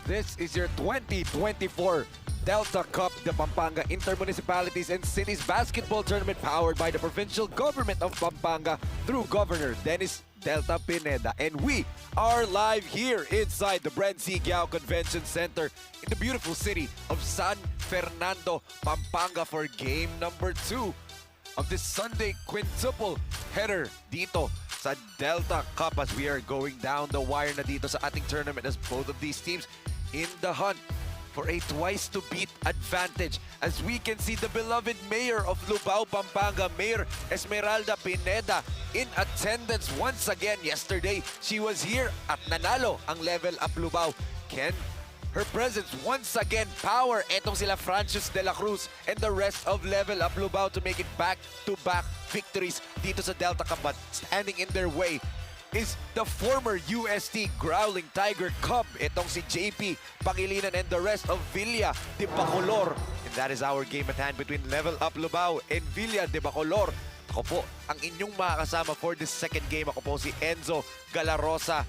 This is your 2024 Delta Cup, the Pampanga Intermunicipalities and Cities Basketball Tournament powered by the Provincial Government of Pampanga through Governor Dennis Delta Pineda. And we are live here inside the BREN GUIAO Convention Center in the beautiful city of San Fernando, Pampanga for game number 2 of this Sunday quintuple header dito sa Delta Cup as we are going down the wire na dito sa ating tournament as both of these teams in the hunt for a twice-to-beat advantage. As we can see, the beloved mayor of LUBAO, Pampanga, Mayor Esmeralda Pineda, in attendance once again yesterday. She was here at nanalo ang Level Up LUBAO. Can her presence once again power etong sila Francis de la Cruz and the rest of Level Up LUBAO to make it back-to-back victories dito sa Delta Cup? But standing in their way is the former UST Growling Tiger Cub, itong si JP Pangilinan and the rest of Villa de BACOLOR. And that is our game at hand between Level Up LUBAO and Villa de BACOLOR. Ako po ang inyong makakasama for this second game. Ako po si Enzo Galarosa.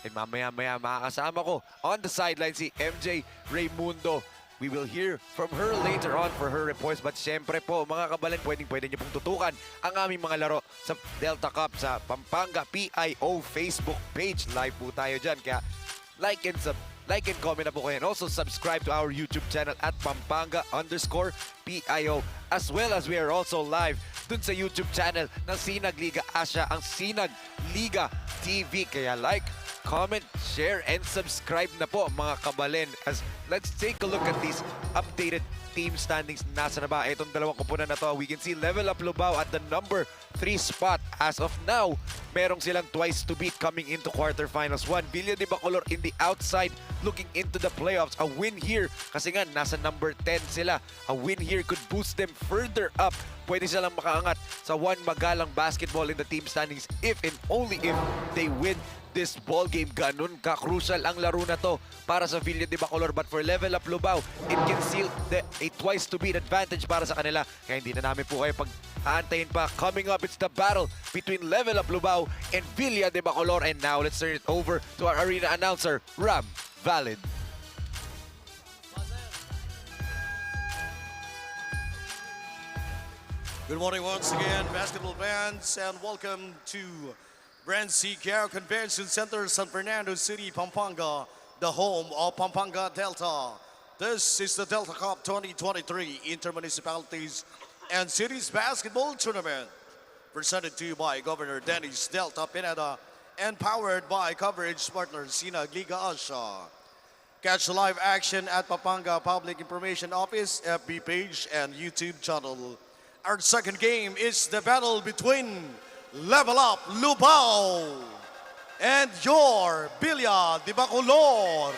And mamaya-maya makakasama ko on the sideline si MJ Raymundo. We will hear from her later on for her reports. But syempre po, mga kabalan, pwede nyo pong tutukan ang aming mga laro sa Delta Cup sa Pampanga PIO Facebook page. Live po tayo dyan. Kaya like and comment na po kayo. And also subscribe to our YouTube channel at Pampanga_PIO. As well as we are also live dun sa YouTube channel ng Sinag Liga Asia, ang Sinag Liga TV. Kaya like, comment, share, and subscribe na po mga kabalen. As let's take a look at these updated team standings. Nasa na ba? Itong dalawang kupunan na to. We can see Level Up LUBAO at the number 3 spot. As of now, merong silang twice to beat coming into quarterfinals. One, Villa de BACOLOR in the outside looking into the playoffs. A win here, kasi nga nasa number 10 sila. A win here could boost them further up. Pwede silang makaangat sa one magalang basketball in the team standings if and only if they win this ball game. Ganun ka-crucial ang laro na to para sa Villa de BACOLOR. But for Level Up LUBAO, it can seal a twice-to-beat advantage para sa kanila. Kaya hindi na namin po kayo pag-aantayin pa. Coming up, it's the battle between Level Up LUBAO and Villa de BACOLOR. And now, let's turn it over to our arena announcer, Ram Valid. Good morning once again, basketball fans, and welcome to BREN GUIAO Convention Center, San Fernando City, Pampanga, the home of Pampanga Delta. This is the Delta Cup 2023 Intermunicipalities and Cities Basketball Tournament, presented to you by Governor Dennis Delta Pineda and powered by coverage partner Sinag Liga Asia. Catch the live action at Pampanga Public Information Office, FB page, and YouTube channel. Our second game is the battle between Level Up LUBAO and your Villa de BACOLOR.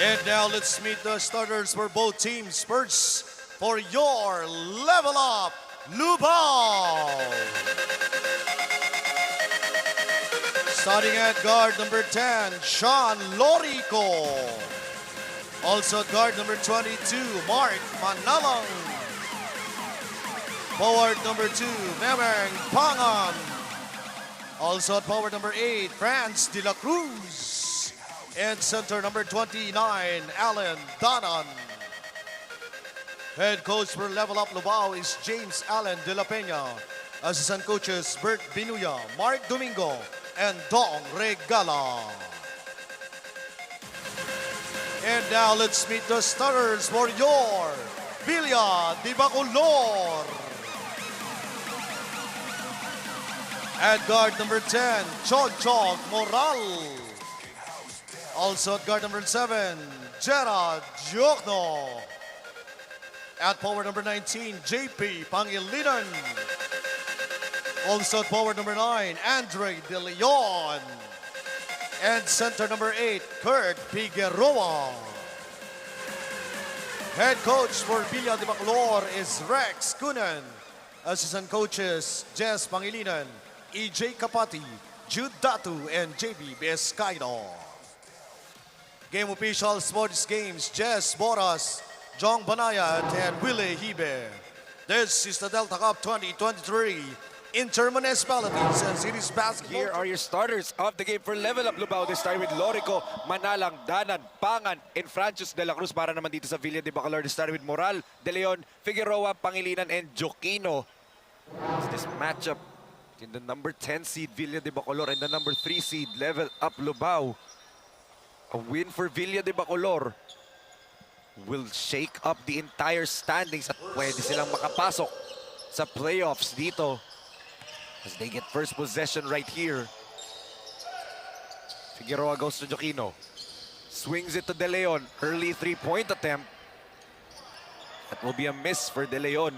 And now let's meet the starters for both teams. First, for your Level Up LUBAO. Starting at guard number 10, Sean Lorico. Also at guard number 22, Mark Manalang. Forward number 2, Memang Pangan. Also at forward number 8, France de la Cruz. And center number 29, Alan Danan. Head coach for Level Up LUBAO is James Allen de la Peña. Assistant coaches Bert Binuya, Mark Domingo, and Dong Regala. And now let's meet the starters for your Villa de BACOLOR. At guard number 10, Chog Chog Moral. Also at guard number 7, Gerard Jokno. At forward number 19, JP Pangilinan. Also at forward number 9, Andre De Leon. And center number 8, Kurt Figueroa. Head coach for Villa de Bacolor is Rex Cunan. Assistant coaches, Jess Pangilinan, EJ Kapati, Jude Datu, and JB Bescaido. Game officials for these games, Jess Boras, Jong Banayat, and Willie Hibe. This is the Delta Cup 2023 Intermunicipalities and Cities Basketball. Here are your starters of the game for Level Up Lubao. They start with Lorico, Manalang, Danan, Pangan, and Francis de la Cruz. Para naman dito sa Villa de Bacolor, they started with Moral, De Leon, Figueroa, Pangilinan, and Jokino. It's this matchup in the number 10 seed Villa de Bacolor and the number 3 seed Level Up Lubao. A win for Villa de Bacolor will shake up the entire standings at pwede silang makapasok sa playoffs dito as they get first possession right here. Figueroa goes to Jokino. Swings it to De Leon. Early three-point attempt. That will be a miss for De Leon.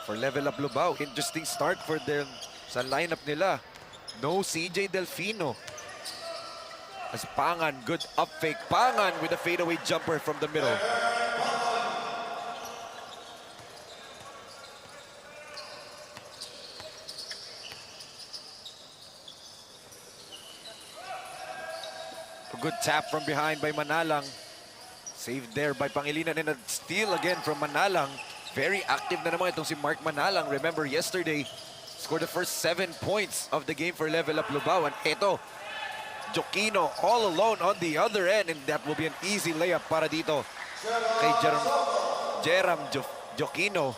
For Level Up Lubao, interesting start for them sa lineup nila. No CJ Delfino. As Pangan, good up fake. Pangan with a fadeaway jumper from the middle. A good tap from behind by Manalang. Saved there by Pangilinan and a steal again from Manalang. Very active na naman itong si Mark Manalang. Remember yesterday, scored the first 7 points of the game for Level Up Lubao. And eto, Jokino all alone on the other end, and that will be an easy layup para dito kay Jeram Jokino.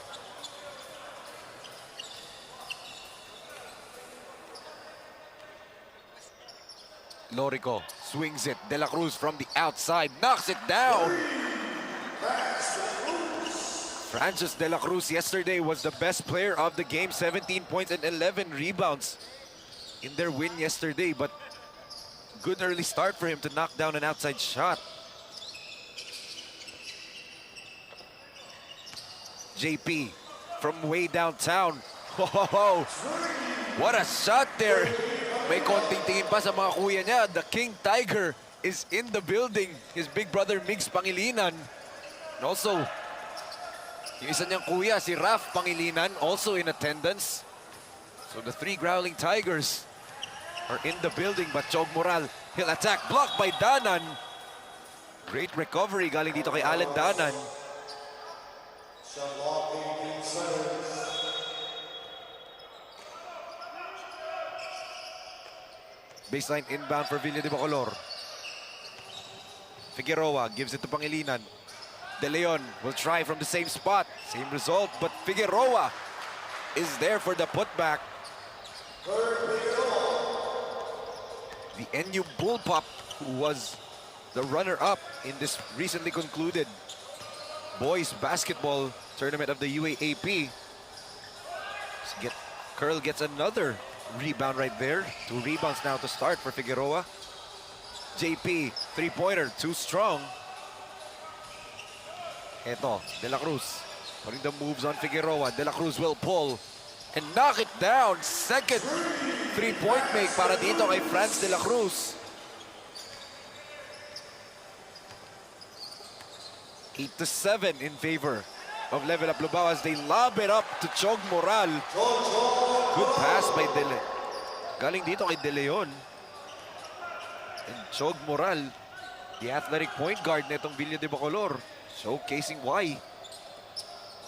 Lorico swings it. De La Cruz from the outside knocks it down. Francis De La Cruz yesterday was the best player of the game, 17 points and 11 rebounds in their win yesterday, but good early start for him to knock down an outside shot. JP from way downtown. Oh, what a shot there. May konting tingin pa sa mga kuya niya. The King Tiger is in the building. His big brother Migs Pangilinan. And also, yung isa niyang kuya, si Raf Pangilinan, also in attendance. So the three Growling Tigers are in the building, but Chog Moral, he'll attack, blocked by Danan. Great recovery galing dito kay Allen Danan. Baseline inbound for Villa de Bacolor. Figueroa gives it to Pangilinan. De Leon will try from the same spot. Same result, but Figueroa is there for the putback. The NU Bullpup, who was the runner-up in this recently concluded boys basketball tournament of the UAAP. Curl gets another rebound right there. 2 rebounds now to start for Figueroa. JP, three-pointer, too strong. Eto, De La Cruz putting the moves on Figueroa. De La Cruz will pull and knock it down. Second three-point make para dito kay Franz De La Cruz. 8-7 in favor of Level Up Lubao as they lob it up to Chog Moral. Good pass by galing dito kay De Leon. And Chog Moral, the athletic point guard netong Villa de Bacolor, showcasing why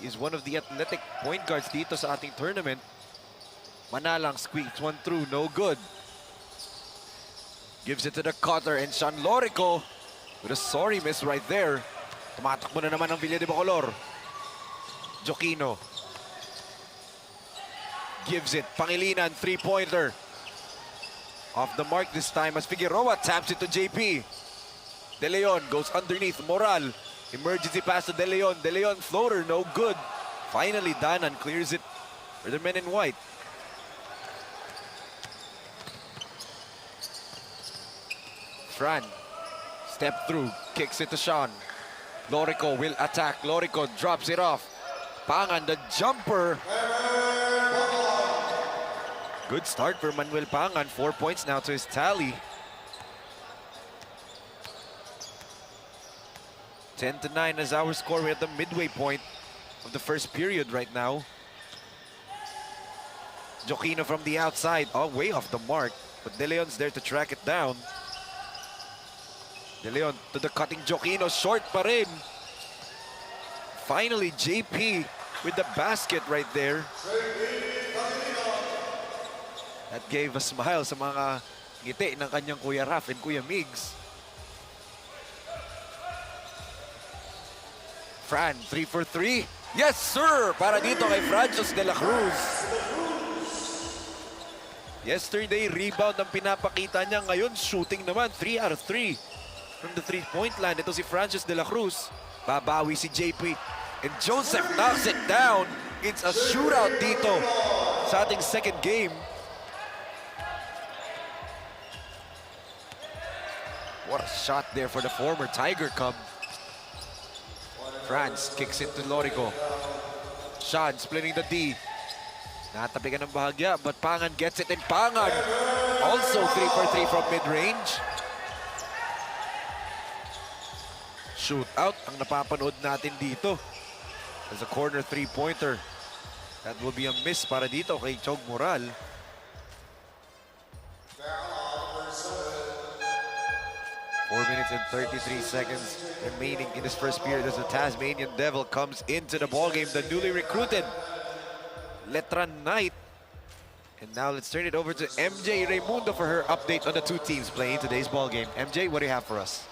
he's one of the athletic point guards dito sa ating tournament. Manalang squeaks one through, no good. Gives it to the cutter and Sean Lorico with a sorry miss right there. Tumatakbo na naman ang Villa de Bacolor. Jokino gives it. Pangilinan, three-pointer. Off the mark this time as Figueroa taps it to JP. De Leon goes underneath. Moral. Emergency pass to De Leon. De Leon floater, no good. Finally, Danan clears it for the men in white. Fran, step through, kicks it to Sean. Lorico will attack. Lorico drops it off. Pangan, the jumper. Good start for Manuel Pangan. 4 points now to his tally. 10-9 is our score. We're at the midway point of the first period right now. Joquino from the outside. Oh, way off the mark. But De Leon's there to track it down. De Leon to the cutting Joquino. Short pa rin. Finally, JP with the basket right there. That gave a smile sa mga ngiti ng kanyang Kuya Raf and Kuya Migs. Fran, 3 for 3. Yes, sir! Para dito kay Francis de la Cruz. Yesterday, rebound ang pinapakita niya. Ngayon, shooting naman. 3 out of 3 from the three-point line. Ito si Francis de la Cruz. Babawi si JP. And Joseph knocks it down. It's a shootout dito sa ating second game. What a shot there for the former Tiger Cub. Franz kicks it to Lorico. Sean splitting the D. Natapigan ng bahagya, but Pangan gets it, and Pangan also 3 for 3 from mid-range. Shootout ang napapanood natin dito. As a corner three-pointer. That will be a miss para dito kay Chog Moral. Four minutes and 33 seconds remaining in this first period as the Tasmanian Devil comes into the ballgame. The newly recruited Letran Knight. And now let's turn it over to MJ Raimundo for her update on the two teams playing today's ballgame. MJ, what do you have for us?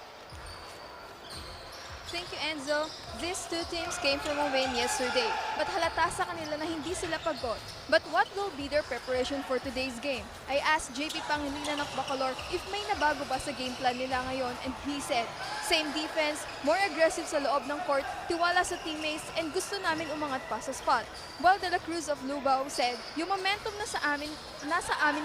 Thank you, Enzo. These two teams came from a win yesterday, but halata sa kanila na hindi sila pagod. But what will be their preparation for today's game? I asked JP Pangilinan of BACOLOR if may nabago ba sa game plan nila ngayon, and he said, same defense, more aggressive sa loob ng court, tiwala sa teammates, and gusto namin umangat pa sa spot. While De La Cruz of LUBAO said, yung momentum nasa amin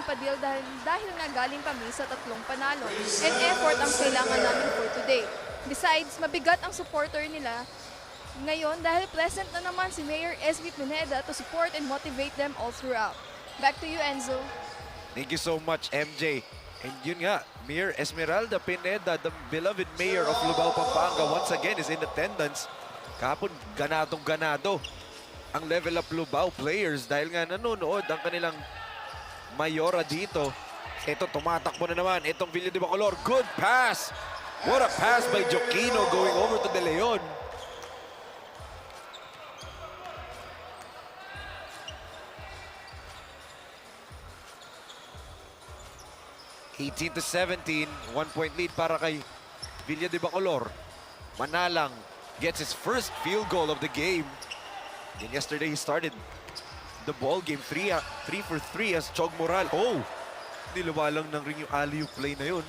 pa dahil nga galing kami sa 3 panalo, and effort ang kailangan namin for today. Besides, mabigat ang supporter nila ngayon dahil present na naman si Mayor SB Pineda to support and motivate them all throughout. Back to you, Enzo. Thank you so much, MJ. And yun nga, Mayor Esmeralda Pineda, the beloved mayor of LUBAO, Pampanga, once again is in attendance. Kahapon, ganadong-ganado ang level up LUBAO players dahil nga nanonood ang kanilang mayora dito. Ito, tumatakbo na naman. Itong Villa de Bacolor, good pass! What a pass by Joquino going over to De Leon. (18-17), 1-point lead para kay Villa de Bacolor. Manalang gets his first field goal of the game. And yesterday he started the ball game 3 for 3 as Chog Moral. Oh, niluwalang ng ring yung alley-oop play na yun.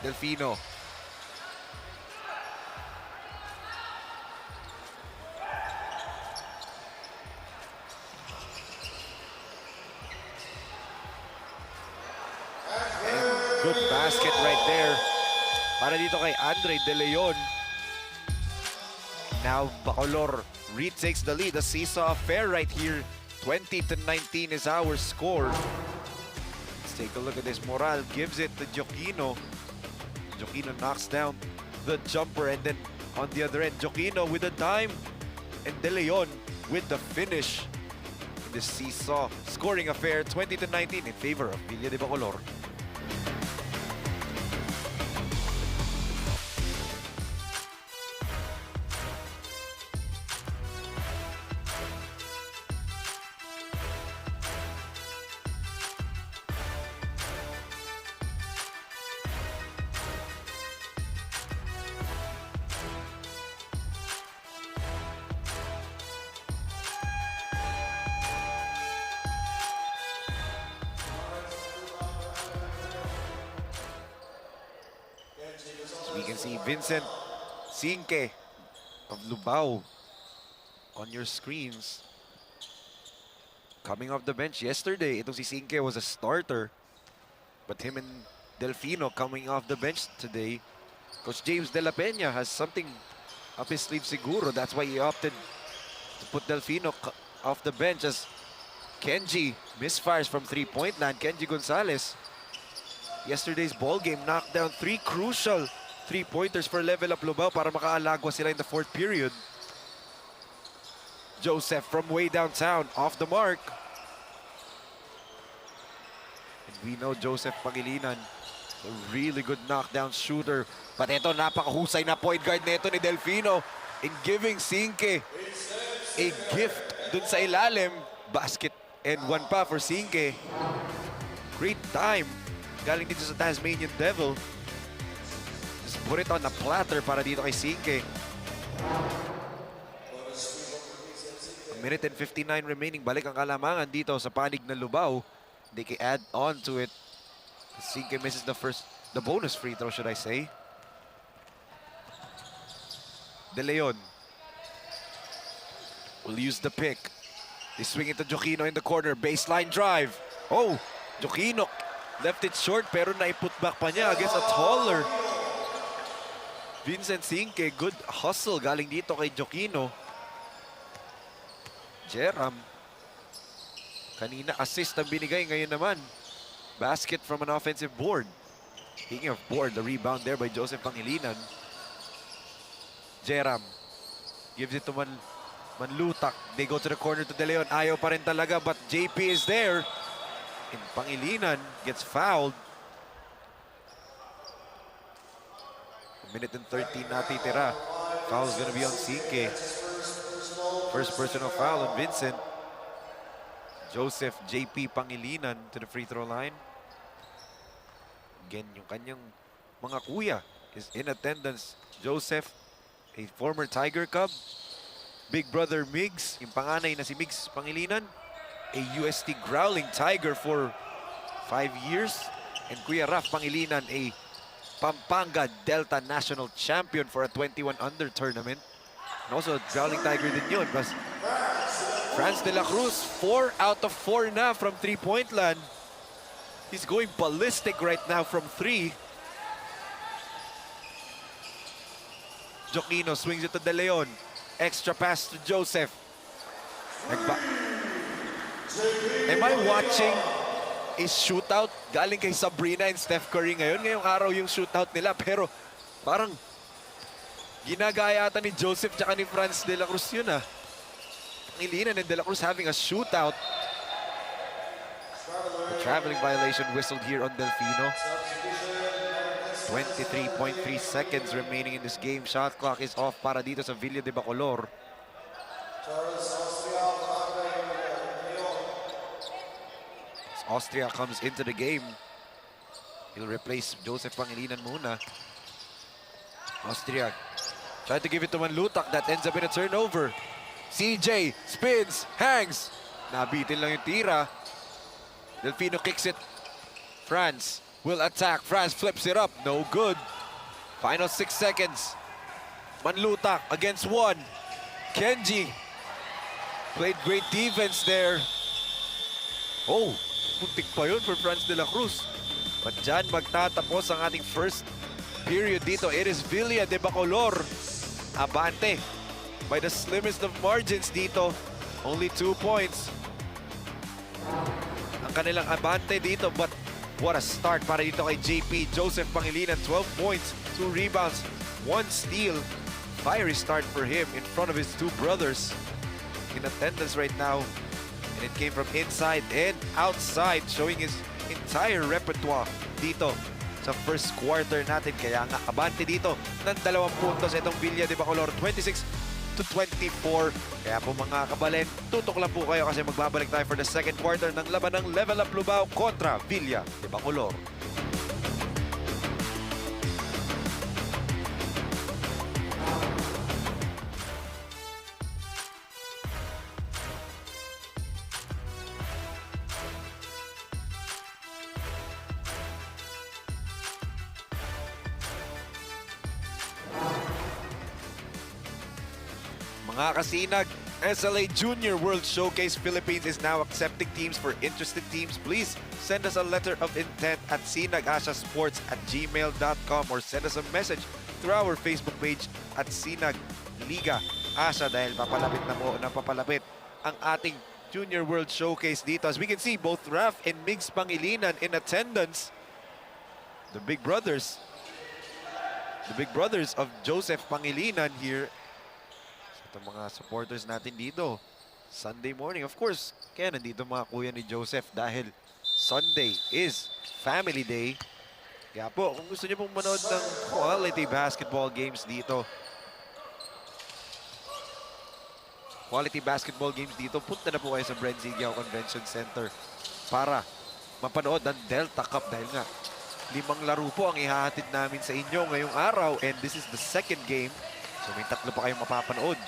Delfino. And good basket right there para dito kay Andre De Leon. Now Bacolor retakes the lead. A seesaw affair right here. 20-19 is our score. Let's take a look at this. Moral gives it to Joquino. Joquino knocks down the jumper, and then on the other end, Joquino with a dime, and De Leon with the finish. The seesaw scoring affair, 20-19 in favor of Villa de Bacolor. We can see Vincent Sinke of LUBAO on your screens. Coming off the bench yesterday, itong si Sinke was a starter. But him and Delfino coming off the bench today. Coach James De La Peña has something up his sleeve siguro. That's why he opted to put Delfino off the bench as Kenji misfires from three-point land. Kenji Gonzalez, yesterday's ball game, knocked down 3 crucial three-pointers for Level Up Lubao para makaalagwa sila in the 4th period. Joseph from way downtown, off the mark. And we know Joseph Pangilinan, a really good knockdown shooter. But ito, napakahusay na point guard nito ni Delfino in giving Sinke a gift dun sa ilalim. Basket and one pa for Sinke. Great time. Galing dito sa Tasmanian Devil. Just put it on a platter para dito kay Sinke. A minute and 59 remaining. Balik ang kalamangan dito sa panig ng Lubao. They can add on to it. Sinke misses the bonus free throw, should I say. De Leon will use the pick. They swing it to Joquino in the corner. Baseline drive. Oh, Joquino left it short pero naiputback pa niya against a taller Vincent Sinke. Good hustle galing dito kay Joquino. Jeram. Kanina assist ang binigay, ngayon naman basket from an offensive board. Speaking of board, the rebound there by Joseph Pangilinan. Jeram gives it to Manlutak. They go to the corner to De Leon. Ayaw pa rin talaga, but JP is there. And Pangilinan gets fouled. A minute and 13 natitira. Foul's gonna be on Sinke. First personal foul on Vincent. Joseph JP Pangilinan to the free throw line. Again, yung kanyang mga kuya is in attendance. Joseph, a former Tiger Cub. Big brother Migs, yung panganay na si Migs Pangilinan, a UST Growling Tiger for 5 years. And Kuya Raf Pangilinan, a Pampanga Delta National Champion for a 21 under tournament. And also a Growling Tiger din yun. Plus, Franz de la Cruz, 4 out of 4 na from three-point land. He's going ballistic right now from 3. Joquino swings it to De Leon. Extra pass to Joseph. Am I watching a shootout galing kay Sabrina and Steph Curry ngayon? Ngayong araw yung shootout nila, pero parang ginagaya ata ni Joseph tsaka ni Franz de la Cruz yun ah. Pangilinan and De La Cruz having a shootout. A traveling violation whistled here on Delfino. 23.3 seconds remaining in this game. Shot clock is off para dito sa Villa de Bacolor. As Austria comes into the game, he'll replace Joseph Pangilinan muna. Austria tried to give it to Manlutak. That ends up in a turnover. CJ spins, hangs. Nabitin lang yung tira. Delfino kicks it. Franz will attack. Franz flips it up. No good. Final 6 seconds. Manlutak against 1. Kenji played great defense there. Oh, puntik pa yun for Franz de la Cruz. But dyan magtatapos ang ating first period dito. It is Villa de Bacolor. Abante by the slimmest of margins dito. Only 2 points. Ang kanilang abante dito, but what a start para dito kay JP. Joseph Pangilinan, 12 points, 2 rebounds, 1 steal. Fiery start for him in front of his 2 brothers. In attendance right now. And it came from inside and outside, showing his entire repertoire dito sa first quarter natin. Kaya nga, abante dito ng 2 puntos itong Villa de Bacolor, 26-24. Kaya po mga kabalen, tutok lang po kayo kasi magbabalik tayo for the second quarter ng laban ng Level Up Lubao kontra Villa de Bacolor. Mga kasinag, SLA Junior World Showcase Philippines is now accepting teams. For interested teams, please send us a letter of intent at sinagasiasports@gmail.com or send us a message through our Facebook page at Sinag Liga Asia dahil papalapit ang ating Junior World Showcase dito. As we can see, both Raf and Migs Pangilinan in attendance. The big brothers of Joseph Pangilinan here. Itong mga supporters natin dito. Sunday morning. Of course, kaya nandito mga kuya ni Joseph dahil Sunday is family day. Kaya po, kung gusto niyo pong manood ng quality basketball games dito, punta na po kayo sa BREN GUIAO Convention Center para mapanood ang Delta Cup dahil nga 5 laro po ang ihahatid namin sa inyo ngayong araw and this is the second game. So may 3 pa kayong mapapanood.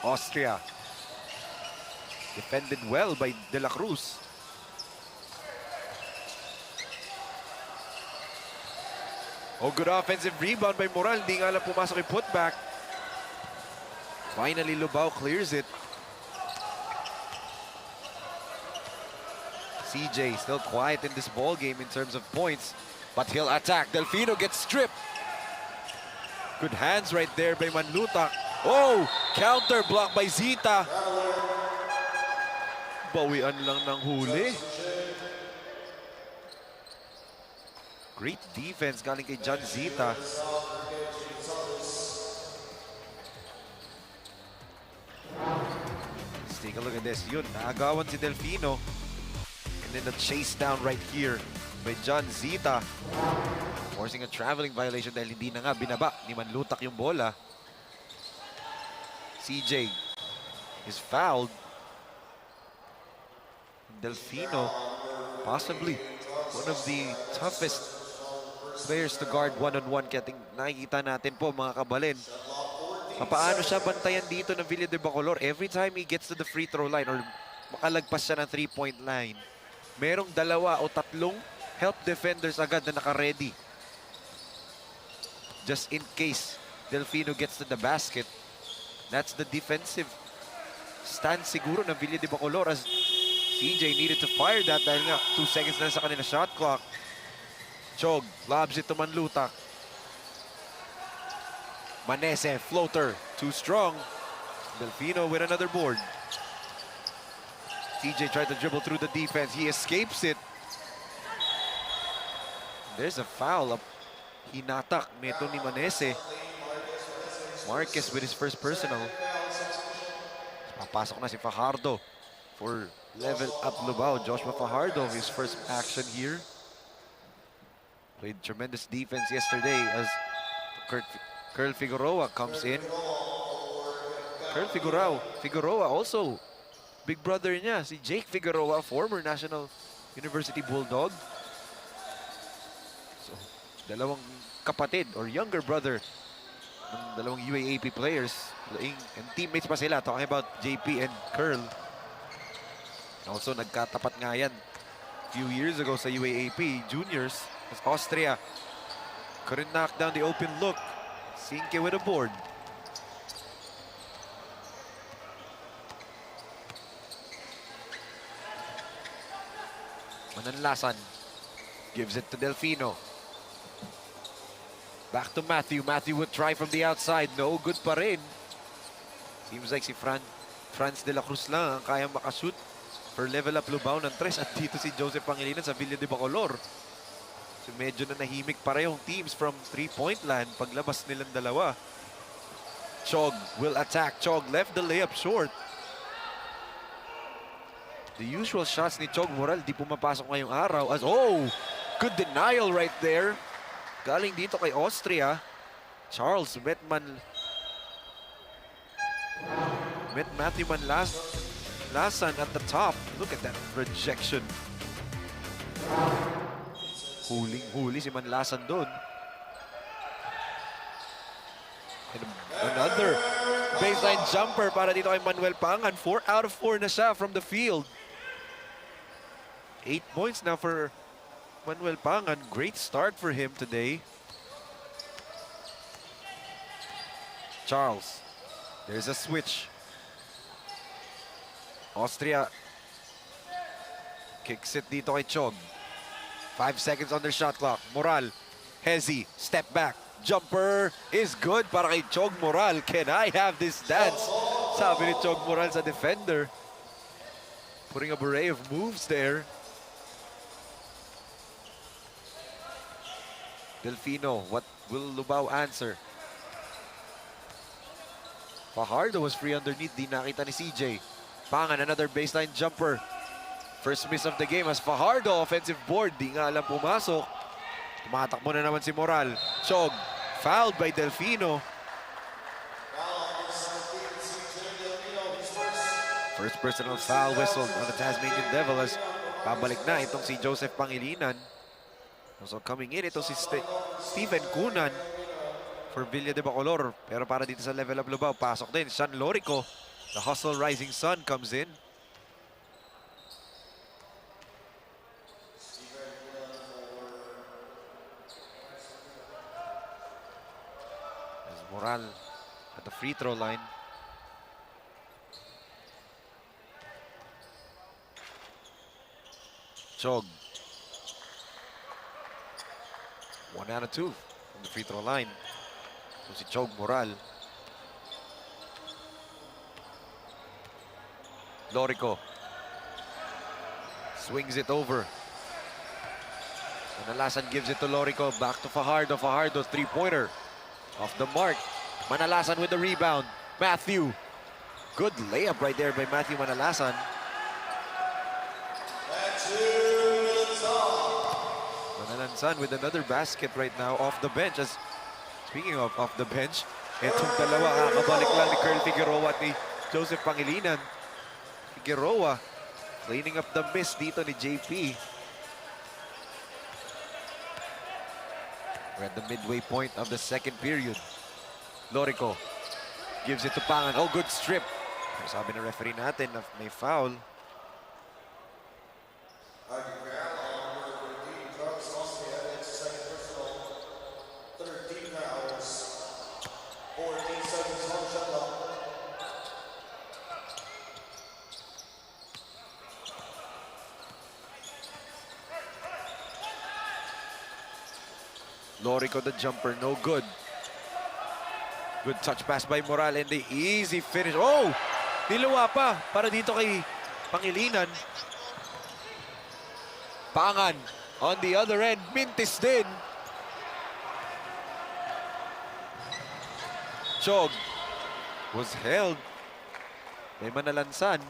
Austria. Defended well by De La Cruz. Oh, good offensive rebound by Moral. Hindi nga lang pumasok yung putback. Finally, LUBAO clears it. CJ still quiet in this ball game in terms of points, but he'll attack. Delfino gets stripped. Good hands right there by Manlutak. Oh, counter block by Zita. Bawian lang ng huli. Great defense galing kay John Zita. Let's take a look at this. Yun, naagawan si Delfino. And then the chase down right here by John Zita. Forcing a traveling violation dahil hindi na nga binaba ni Manlutak yung bola. CJ is fouled. Delfino, possibly one of the toughest players to guard one-on-one. Kaya nakikita natin po mga kabalin. Paano siya bantayan dito ng Villa de Bacolor? Every time he gets to the free throw line or makalagpas siya ng 3-point line, merong 2 o 3 help defenders agad na naka-ready. Just in case Delfino gets to the basket. That's the defensive stance siguro ng Villa de Bacolor as CJ needed to fire that dahil nga 2 seconds na sa kanila shot clock. Chog lobs it to Manlutak. Manese, floater, too strong. Delfino with another board. CJ tried to dribble through the defense. He escapes it. There's a foul. Hinatak nito ni Manese. Marquez with his first personal. Papasok na si Fajardo for level up LUBAO. Joshua Fajardo, his first action here. Played tremendous defense yesterday as Curl Figueroa comes in. Curl Figueroa also big brother niya, si Jake Figueroa, former National University Bulldog. So, dalawang kapatid or younger brother ng dalawang UAAP players. And teammates pa sila. Talking about JP and Curl. Also, nagkatapat nga yan a few years ago sa UAAP juniors. As Austria couldn't knock down the open look. Sinke with a board. Mananlasan gives it to Delfino. Back to Matthew. Matthew would try from the outside. No good pa rin. Seems like si Franz de la Cruz lang ang kayang makashoot for level up LUBAO ng 3. At dito si Joseph Pangilinan sa Villa de Bacolor. So medyo na nahimik parehong teams from 3-point land paglabas nilang dalawa. Chog will attack. Chog left the layup short. The usual shots ni Chog Moral di pumapasok ngayong araw as good denial right there. Galing dito kay Austria. Charles met Matthew Manlasan at the top. Look at that rejection. Huling-huli si Manlasan doon. And another baseline jumper para dito kay Manuel Pangan. 4 out of 4 na siya from the field. 8 points now for Manuel Pangan. Great start for him today. Charles. There's a switch. Austria kicks it dito kay Chog. 5 seconds on their shot clock. Moral, Hezi, step back. Jumper is good para kay Chog Moral. Can I have this dance? Sabi ni Chog Moral sa defender. Putting a beret of moves there. Delfino, what will LUBAO answer? Fajardo was free underneath. Di nakita ni CJ. Pangan, another baseline jumper. First miss of the game as Fajardo, offensive board. Di nga alam pumasok. Tumatakbo na naman si Moral. Chog, fouled by Delfino. First personal foul whistled on the Tasmanian Devil as pabalik na itong si Joseph Pangilinan. Also coming in, ito si Steven Cunan for Villa de Bacolor. Pero para dito sa level up LUBAO, pasok din. Sean Lorico, the hustle rising sun, comes in. There's Moral at the free throw line. Chog. 1 out of 2 from the free throw line. So si Chog Moral. Lorico. Swings it over. Manalasan gives it to Lorico. Back to Fajardo. Fajardo, three-pointer. Off the mark. Manalasan with the rebound. Matthew. Good layup right there by Matthew Manalasan. Manalasan with another basket right now off the bench. As speaking of off the bench, itong dalawa kakabalik lang ni Curl Figueroa at ni Joseph Pangilinan. Figueroa cleaning up the miss dito ni JP. We're at the midway point of the second period. Lorico gives it to Pangan. Oh, good strip. Sabi ng referee natin na may foul. Lorico the jumper, no good. Good touch pass by Moral and the easy finish. Oh! Niluwa pa para dito kay Pangilinan. Pangan on the other end. Mintis din. Chog was held. May Manalansan.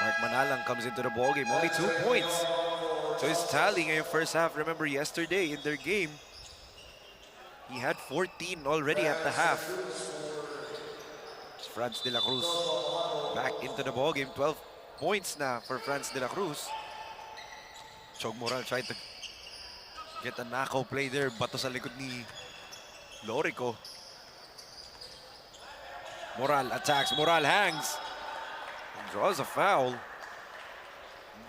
Mark Manalang comes into the ballgame. Only 2 points. So he's tallying in the first half. Remember yesterday in their game, he had 14 already at the half. Franz de la Cruz back into the ballgame. 12 points na for Franz de la Cruz. Chog Moral tried to get a knockout play there. Bato sa likod ni Lorico. Moral attacks. Moral hangs. And draws a foul.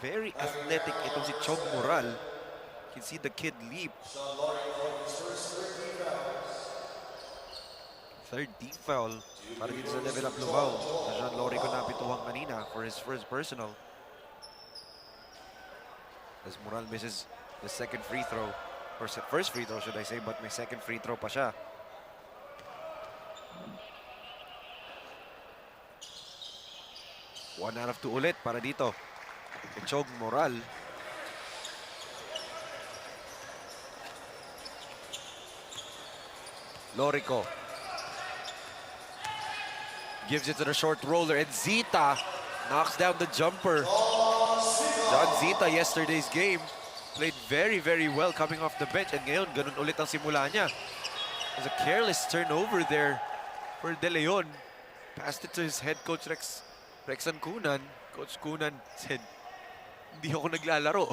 Very athletic itong si Chog Moral. You can see the kid leap. Third team foul para dito sa level up LUBAO. Sean Lorico napituhan kanina for his first personal. As Moral misses the second free throw. Or first free throw should I say, but may second free throw pa siya. One out of 2 ulit para dito. Chog Moral. Lorico gives it to the short roller and Zita knocks down the jumper. John Zita yesterday's game played very, very well coming off the bench and ngayon ganun ulit ang simula niya. There's a careless turnover there for De Leon. Passed it to his head coach Rexan Cunan. Coach Cunan said, hindi ako naglalaro.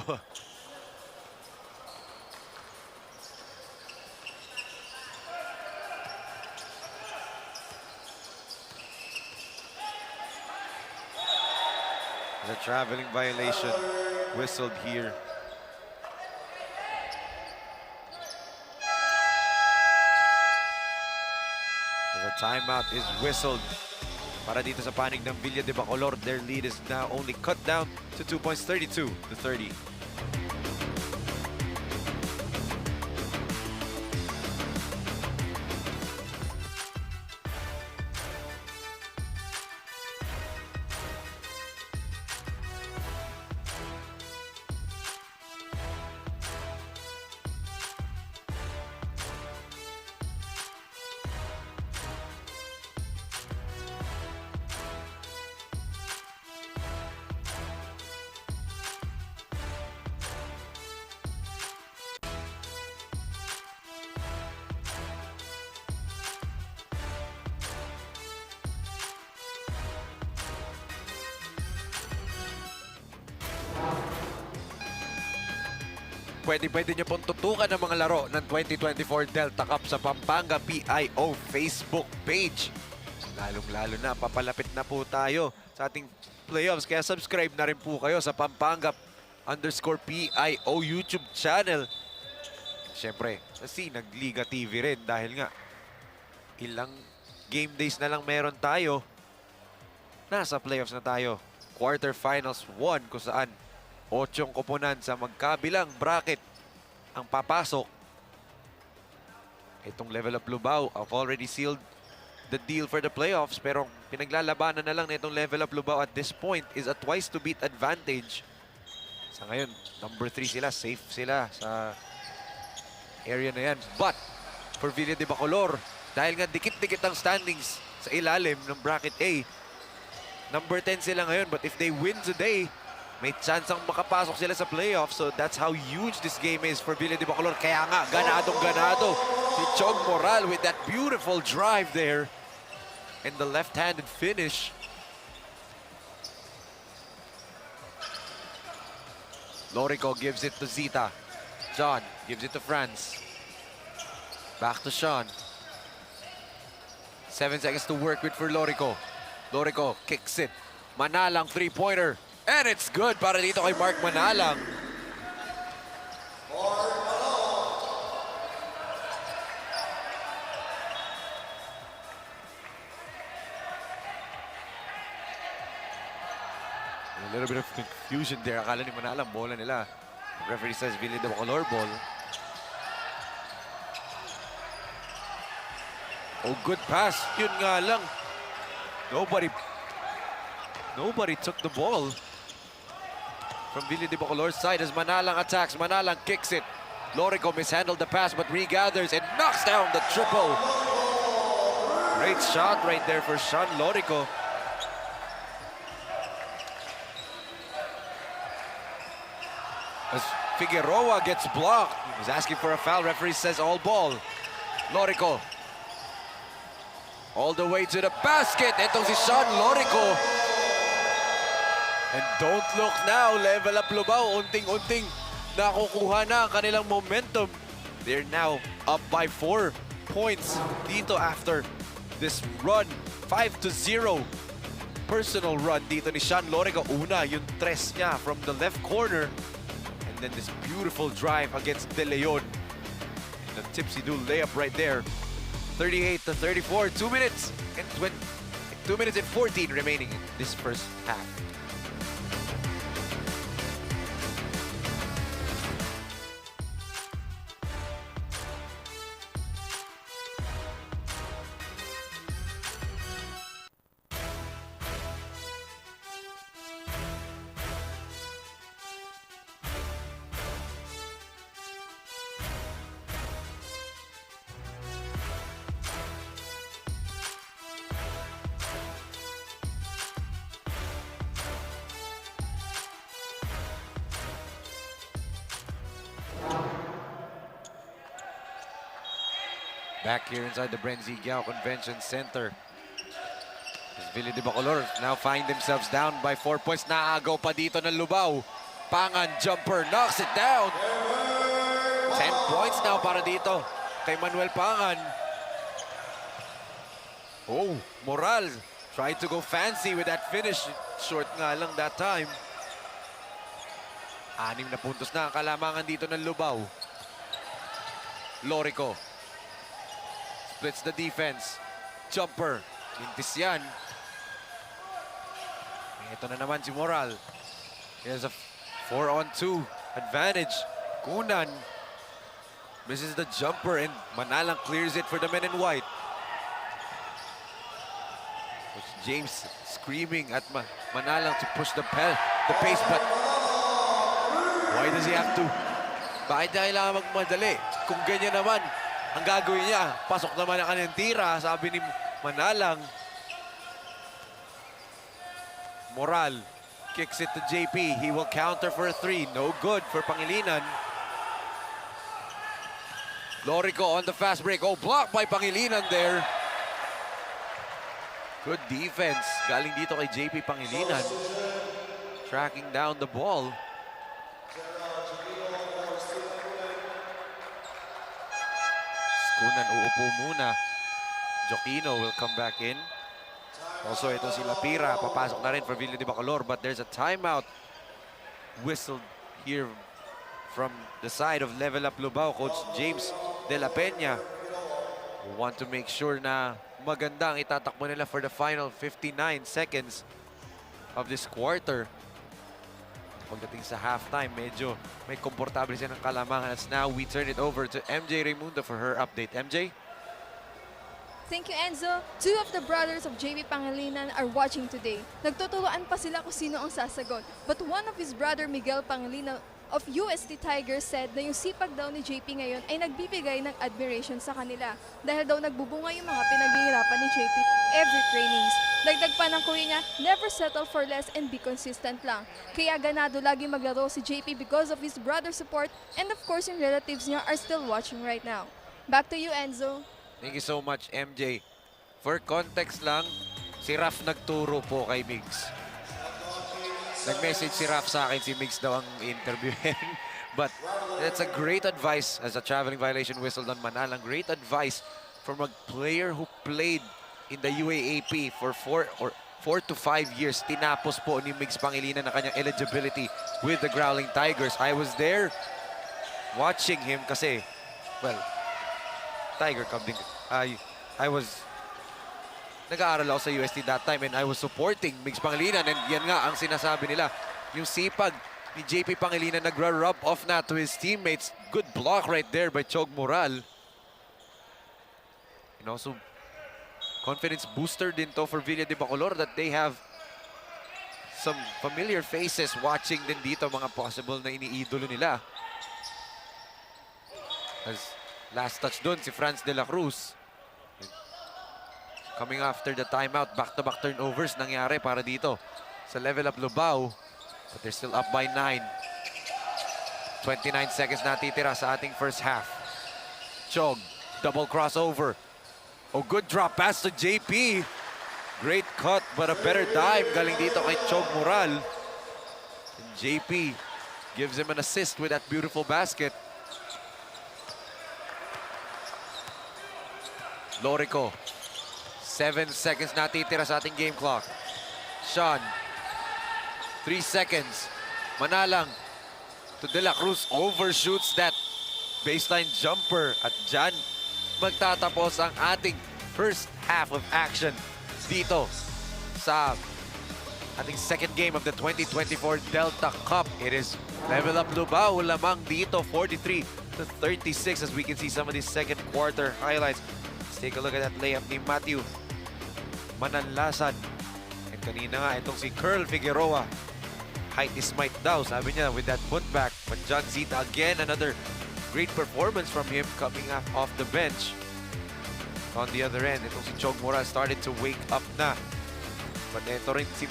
There's a traveling violation whistled here. As a timeout is whistled para dito sa panig ng Villa de Bacolor. Their lead is now only cut down to 2 points, 32-30. Pwede nyo pong tutukan ang mga laro ng 2024 Delta Cup sa Pampanga PIO Facebook page. Lalong-lalo na, papalapit na po tayo sa ating playoffs. Kaya subscribe na rin po kayo sa Pampanga_PIO YouTube channel. Siyempre, kasi nagliga TV rin dahil nga ilang game days na lang meron tayo. Nasa playoffs na tayo. Quarterfinals 1 kung saan 8 koponan sa magkabilang bracket ang papasok. Itong level up LUBAO, I've already sealed the deal for the playoffs, pero pinaglalabanan na lang na itong level up LUBAO at this point is a twice to beat advantage. Sa ngayon, number 3 sila, safe sila sa area na yan. But for Villa de Bacolor, dahil nga dikit-dikit ang standings sa ilalim ng bracket A, number 10 sila ngayon, but if they win today, may chance ang makapasok sila sa playoffs. So that's how huge this game is for Villa de Bacolor. Kaya nga, ganadong-ganado si Chog Moral with that beautiful drive there and the left-handed finish. Lorico gives it to Zita. John gives it to Franz. Back to Sean. 7 seconds to work with for Lorico. Lorico kicks it. Manalang three-pointer. And it's good para dito kay Mark Manalang. A little bit of confusion there. Akala ni Manalang, bola nila. The referee says Villa de Bacolor ball. Oh, good pass. Yun nga lang. Nobody took the ball from Villa de Bacolor's side as Manalang attacks. Manalang kicks it. Lorico mishandled the pass but regathers and knocks down the triple. Great shot right there for Sean Lorico. As Figueroa gets blocked. He was asking for a foul. Referee says all ball. Lorico. All the way to the basket. Itong si Sean Lorico. And don't look now, level up LUBAO. Unting-unting nakukuha na ang kanilang momentum. They're now up by 4 points dito after this run. 5-0 personal run dito ni Sean Lorico. Una, yung tres niya from the left corner. And then this beautiful drive against De Leon. And the tipsy-do layup right there. 38-34, 2 minutes and 2 minutes and 14 remaining in this first half. Back here inside the BREN GUIAO Convention Center. As Villa de Bacolor now find themselves down by 4 points. Naagaw pa dito ng LUBAO. Pangan jumper knocks it down. 10 points now para dito kay Manuel Pangan. Oh, Moral Tried to go fancy with that finish. Short nga lang that time. 6 na puntos na ang kalamangan dito ng LUBAO. Lorico. Splits the defense. Jumper. Mintis yan. Ito na naman si Moral. He has a 4-on-2 advantage. Kunan misses the jumper and Manalang clears it for the men in white. Coach James screaming at Manalang to push the pace, but why does he have to? Bakit niya kailangan magmadali? Kung ganyan naman, ang gagawin niya, pasok naman ang kanyang tira, sabi ni Manalang. Moral kicks it to JP. He will counter for a 3. No good for Pangilinan. Lorico on the fast break. Oh, blocked by Pangilinan there. Good defense. Galing dito kay JP Pangilinan. Tracking down the ball. Skunan uupo muna. Joquino will come back in. Also, ito si Lapira. Papasok na rin for Villa de Bacolor. But there's a timeout whistled here from the side of Level Up LUBAO. Coach James de la Peña want to make sure na maganda ang itatakbo nila for the final 59 seconds of this quarter. Pagdating sa halftime, medyo may komportable siya ng kalamangan. As now, we turn it over to MJ Raimundo for her update. MJ? Thank you, Enzo. 2 of the brothers of JP Pangilinan are watching today. Nagtuturoan pa sila kung sino ang sasagot. But one of his brother, Miguel Pangilinan of UST Tigers, said na yung sipag daw ni JP ngayon ay nagbibigay ng admiration sa kanila. Dahil daw nagbubunga yung mga pinaghihirapan ni JP every trainings. Dagdag pa ng kuya niya, never settle for less and be consistent lang. Kaya ganado lagi maglaro si JP because of his brother support, and of course yung relatives niya are still watching right now. Back to you, Enzo. Thank you so much, MJ. For context lang, si Raf nagturo po kay Migs. Nag-message si Raf sa akin, si Migs daw ang interviewin. But that's a great advice as a traveling violation whistled on Manalang. Great advice from a player who played in the UAAP for 4 to 5 years. Tinapos po ni Migs Pangilinan na kanyang eligibility with the Growling Tigers. I was there watching him kasi, well, Tiger Cub din. I was nag-aaral ako sa UST that time and I was supporting Migs Pangilinan, and yan nga ang sinasabi nila. Yung sipag ni JP Pangilinan nag-rub off na to his teammates. Good block right there by Chog Moral. And also, confidence booster din to for Villa de Bacolor that they have some familiar faces watching din dito, mga possible na iniidolo nila. As last touch dun, si Franz de la Cruz. Coming after the timeout, back-to-back turnovers nangyari para dito sa Level Up LUBAO. But they're still up by 9. 29 seconds natitira sa ating first half. Chog, double crossover. Oh, good drop pass to JP. Great cut, but a better dive galing dito kay Chog Moral. And JP gives him an assist with that beautiful basket. Lorico. 7 seconds natitira sa ating game clock. Sean. 3 seconds. Manalang to De La Cruz. Overshoots that baseline jumper. At dyan, magtatapos ang ating first half of action dito sa ating second game of the 2024 Delta Cup. It is Level Up LUBAO lamang dito, 43-36, as we can see some of these second quarter highlights. Take a look at that layup ni Matthew Mananlasan. And kanina nga, itong si Curl Figueroa. Height is might daw, sabi niya, with that putback. But John Zita, again, another great performance from him coming up off the bench. On the other end, itong si Chog Moral started to wake up na. But ito rin si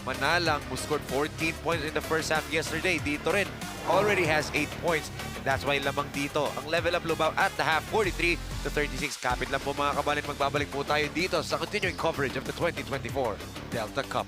Manalang, who scored 14 points in the first half yesterday. Dito rin, already has 8 points. That's why lamang dito ang Level Up LUBAO at the half, 43-36. Kapit lang po mga kabalin, magbabalik po tayo dito sa continuing coverage of the 2024 Delta Cup.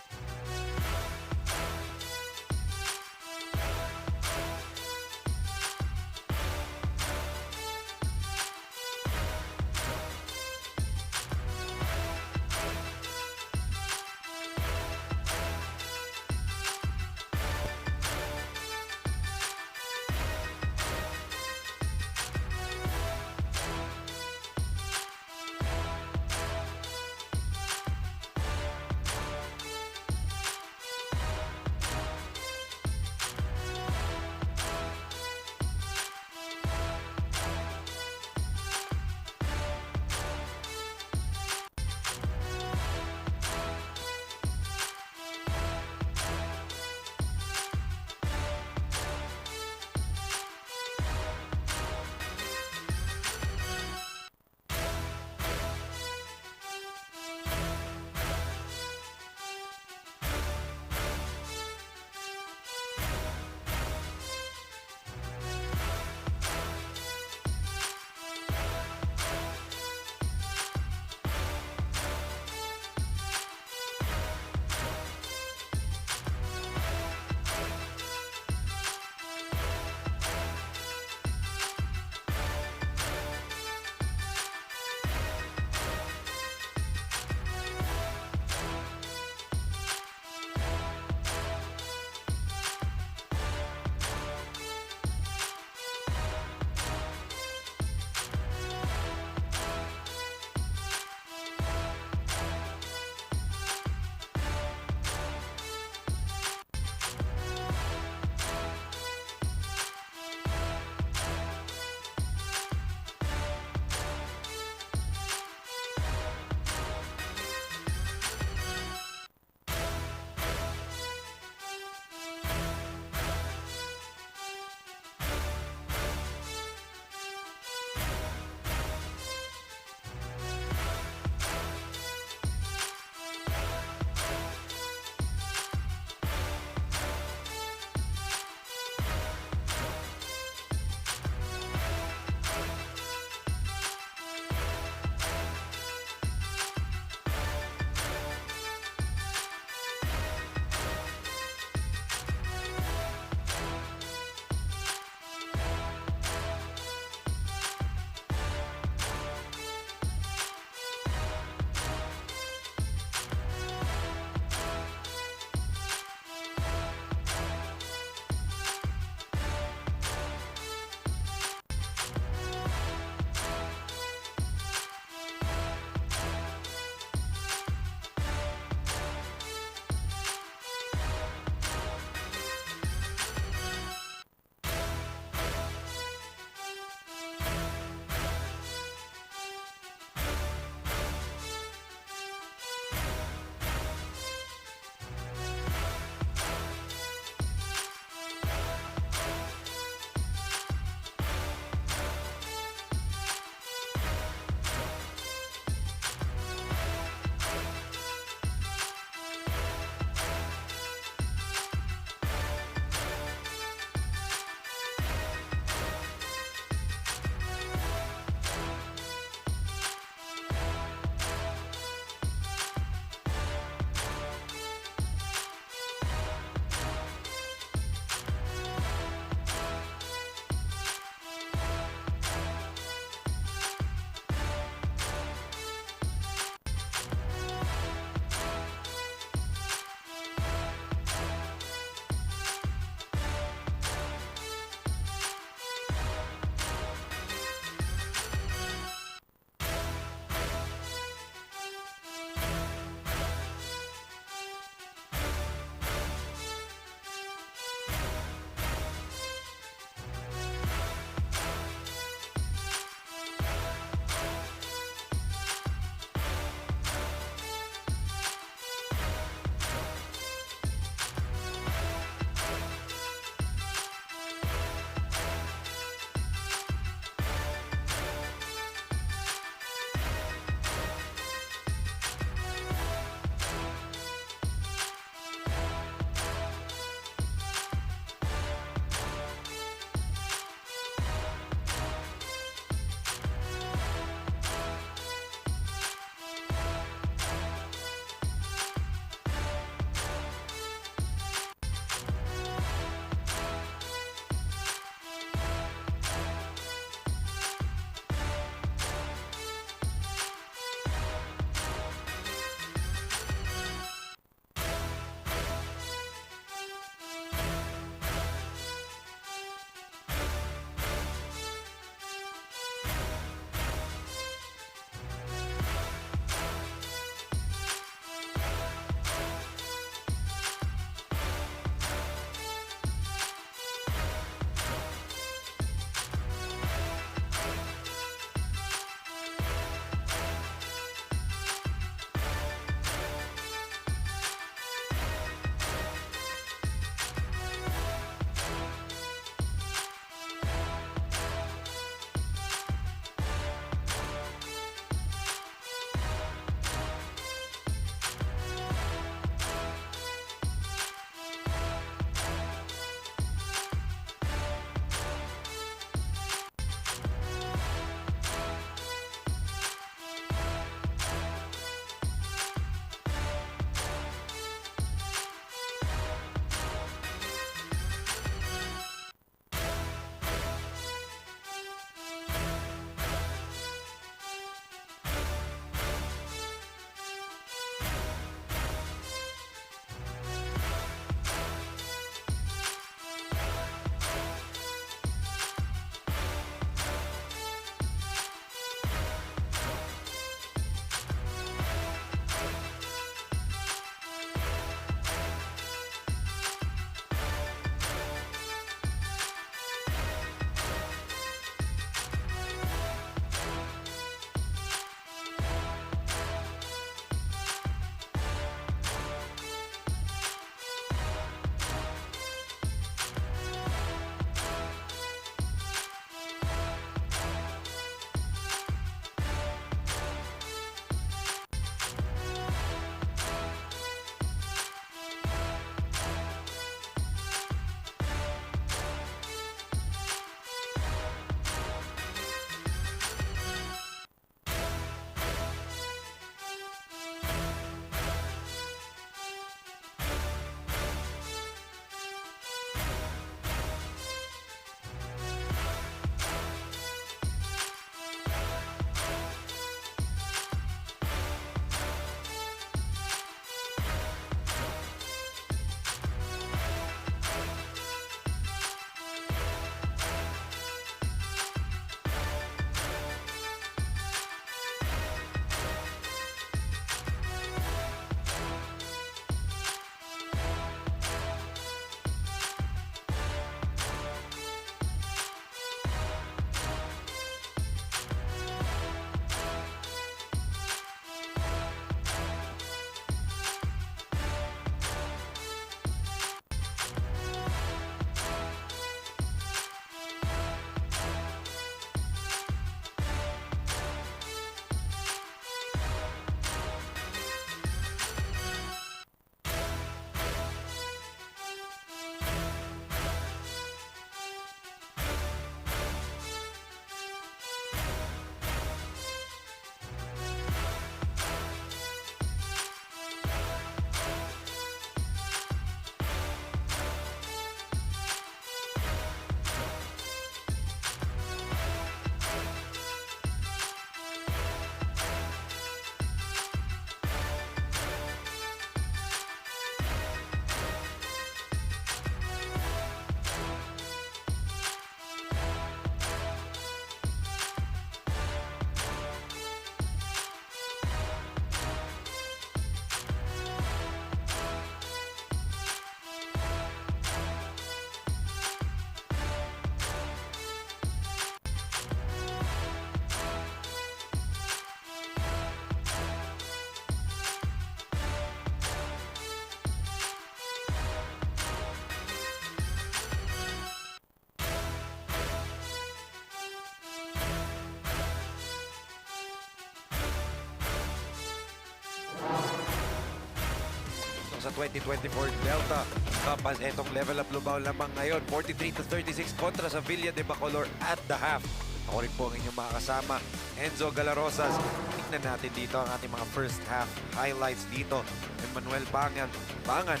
sa 2024 Delta Cup as etong level up Lubao lamang ngayon. 43-36 kontra sa Villa de Bacolor at the half. Ako rin po ang inyong makakasama, Enzo Galarosas. Tignan natin dito ang ating mga first half highlights dito. Emmanuel Pangan,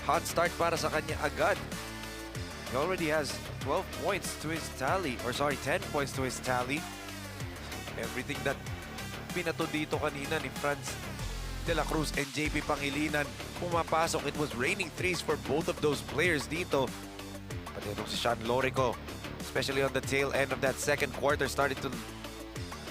hot start para sa kanya agad. He already has 12 points to his tally, or sorry, 10 points to his tally. Everything that pinato dito kanina ni Franz de la Cruz and JP Pangilinan pumapasok. It was raining threes for both of those players dito. Pati itong si Sean Lorico, especially on the tail end of that second quarter, started to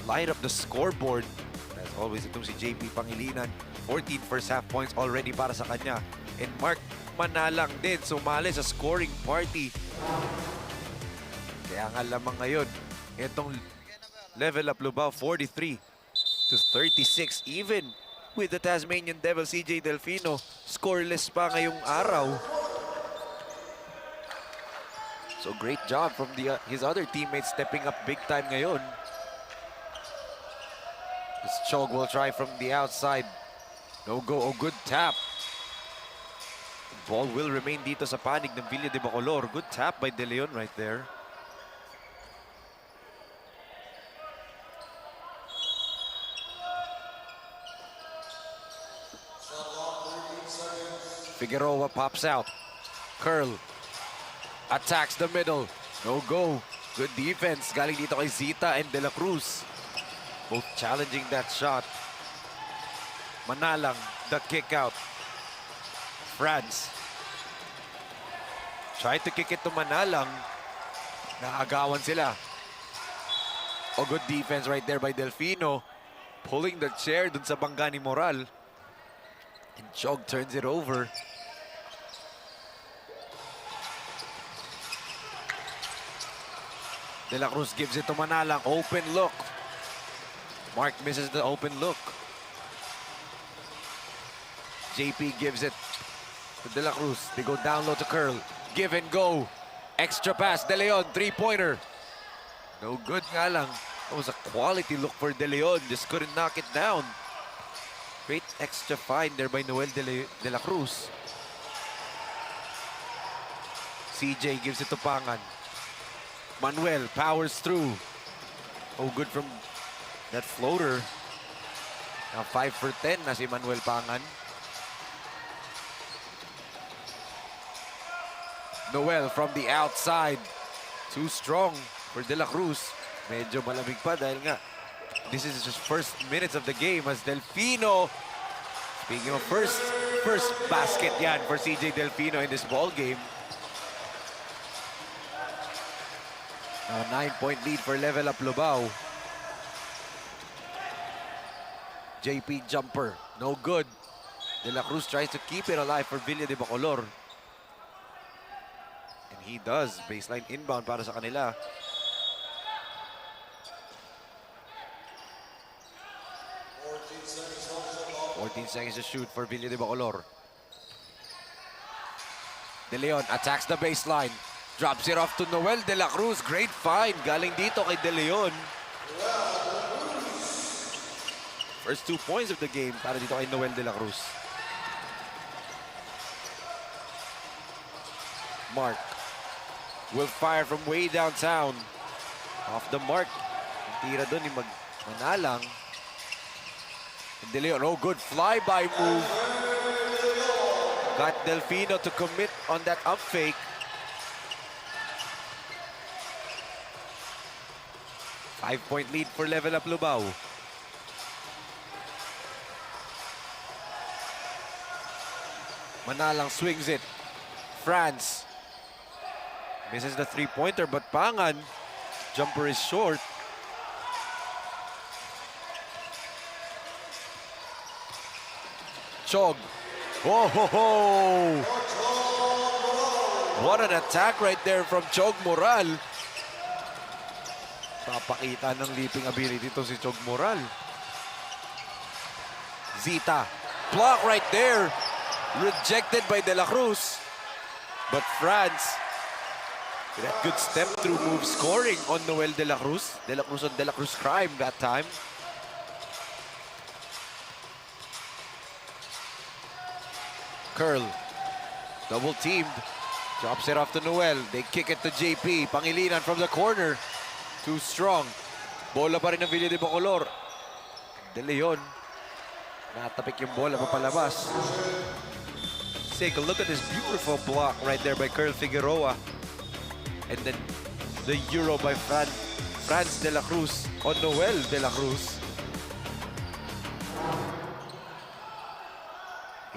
light up the scoreboard. As always, itong si JP Pangilinan, 14 first half points already para sa kanya. And Mark Manalang din sumali sa scoring party. Kaya nga lamang ngayon, itong level up Lubao 43-36, even with the Tasmanian Devil CJ Delfino scoreless pa ngayong araw. So great job from his other teammates stepping up big time ngayon. This Chog will try from the outside. No go. Oh, good tap. The ball will remain dito sa panig ng Villa de Bacolor. Good tap by De Leon right there. Figueroa pops out. Curl. Attacks the middle. No go. Good defense. Galing dito kay Zita and De La Cruz. Both challenging that shot. Manalang, the kick out. Franz. Tried to kick it to Manalang. Naagawan sila. Oh, good defense right there by Delfino. Pulling the chair dun sa bangga ni Moral. And Chog turns it over. De La Cruz gives it to Manalang. Open look. Mark misses the open look. JP gives it to De La Cruz. They go down low to Curl. Give and go. Extra pass. De Leon, three-pointer. No good nga lang. That was a quality look for De Leon. Just couldn't knock it down. Great extra find there by Noel de la Cruz. CJ gives it to Pangan. Manuel powers through. Oh, good from that floater. Now 5 for 10 na si Manuel Pangan. Noel from the outside. Too strong for De La Cruz. Medyo malamig pa dahil nga this is just first minutes of the game as Delfino, speaking of first basket yan for CJ Delfino in this ball game. Now a 9-point lead for level up Lubao. JP jumper, no good. De La Cruz tries to keep it alive for Villa de Bacolor. And he does. Baseline inbound para sa kanila. 14 seconds to shoot for Villa de Bacolor. De Leon attacks the baseline. Drops it off to Noel de la Cruz. Great find. Galing dito kay De Leon. First 2 points of the game para dito kay Noel de la Cruz. Mark will fire from way downtown. Off the mark. Tira doon ni Manalang. De Leon, oh, good flyby move. Got Delfino to commit on that up fake. Five-point lead for level up Lubao. Manalang swings it. Franz misses the three-pointer, but Pangan, jumper is short. Chog. Oh, ho, ho. What an attack right there from Chog Moral. Papakita ng leaping ability to si Chog Moral. Zita. Block right there. Rejected by De La Cruz. But Franz, with that good step-through move, scoring on Noel De La Cruz. De La Cruz on De La Cruz crime that time. Curl. Double teamed. Drops it off to Noel. They kick it to JP. Pangilinan from the corner. Too strong. Bola pa rin ng Villa de Bacolor. De Leon. Natapik yung bola papalabas. Take a look at this beautiful block right there by Curl Figueroa. And then the Euro by Franz de la Cruz on Noel de la Cruz.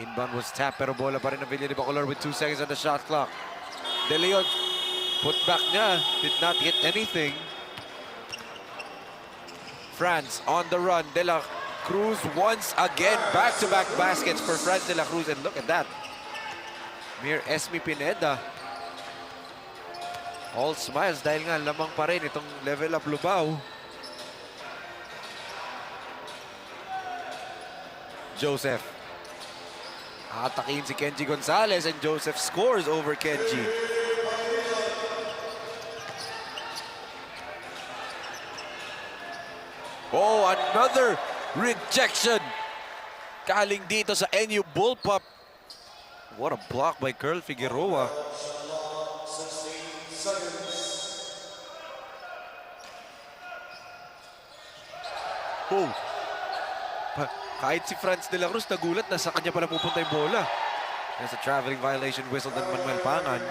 Inbound was tapped pero bola pa rin ng Villa de Bacolor with 2 seconds on the shot clock. De Leon, put back niya, did not hit anything. Franz on the run. De la Cruz once again. Back-to-back baskets for Franz de la Cruz. And look at that. Mere Esme Pineda. All smiles dahil nga lamang pa rin itong level up Lubao. Joseph. Atakin si Kenji Gonzalez and Joseph scores over Kenji. Oh, another rejection. Galing dito sa NU Bullpup. What a block by Curl Figueroa. Oh. Kahit si Franz de la Cruz nagulat na sa kanya pala pupunta yung bola. There's a traveling violation whistle ng Manuel Pangan.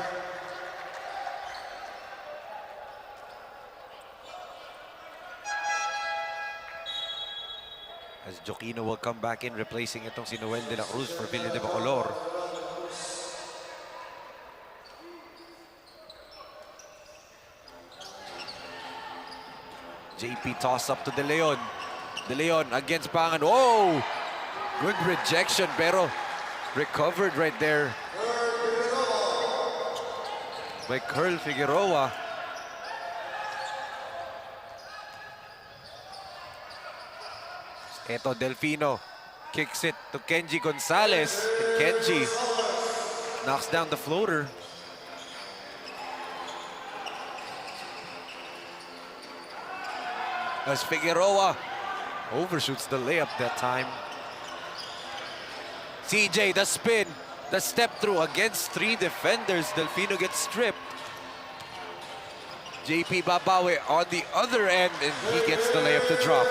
As Joquino will come back in, replacing itong si Noel de la Cruz for Villa de Bacolor. JP toss up to De Leon. De Leon against Pangan. Oh! Good rejection, pero recovered right there by Curl Figueroa. Eto, Delfino kicks it to Kenji Gonzalez. And Kenji knocks down the floater. As Figueroa overshoots the layup that time. CJ, the spin, the step through against 3 defenders. Delfino gets stripped. JP babawi on the other end, and he gets the layup to drop.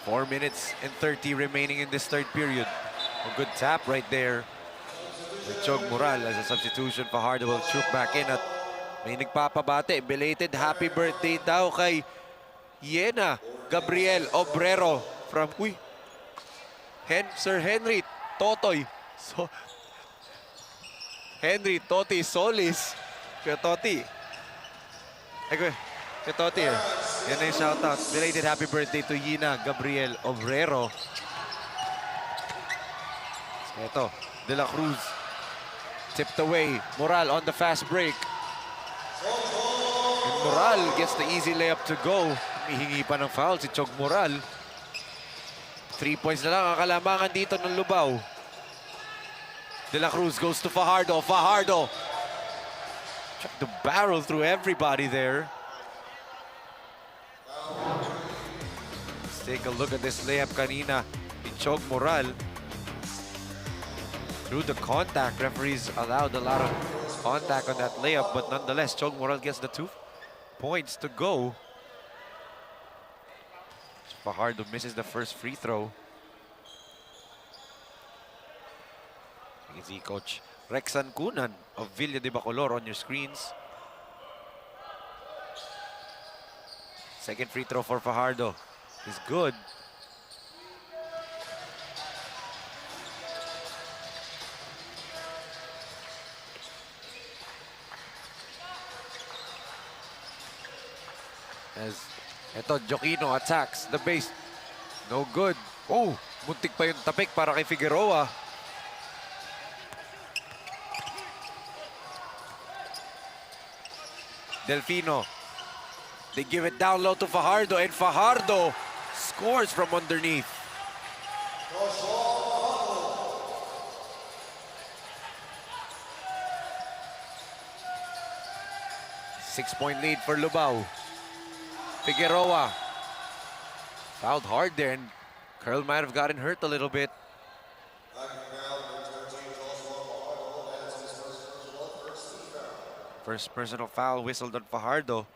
Four minutes and 30 remaining in this third period. A good tap right there with Chog Moral as a substitution. Fajardo will troop back in at may nagpapabate. Belated happy birthday daw kay Yena Gabriel Obrero from Sir Henry Totoy. Henry Toti Solis. Kaya Toti. Kaya Toti. Yan na yung shoutout. Belated happy birthday to Yena Gabriel Obrero. Ito, De La Cruz. Tipped away. Moral on the fast break. And Moral gets the easy layup to go. Hihingi pa ng foul si Chog Moral. 3 points na lang ang kalamangan dito ng Lubao. De La Cruz goes to Fajardo. Fajardo tried to barrel through everybody there. Let's take a look at this layup kanina ni Chog Moral. Through the contact, referees allowed a lot of contact on that layup, but nonetheless, Chog Moral gets the 2 points to go. Fajardo misses the first free throw. You can see Coach Rexan Cunan of Villa de Bacolor on your screens. Second free throw for Fajardo is good. As eto, Joquino attacks the base. No good. Oh, muntik pa yung tapik para kay Figueroa. Delfino. They give it down low to Fajardo, and Fajardo scores from underneath. Six-point lead for Lubao. Figueroa Fouled hard there, and Curl might have gotten hurt a little bit. First personal foul whistled on Fajardo.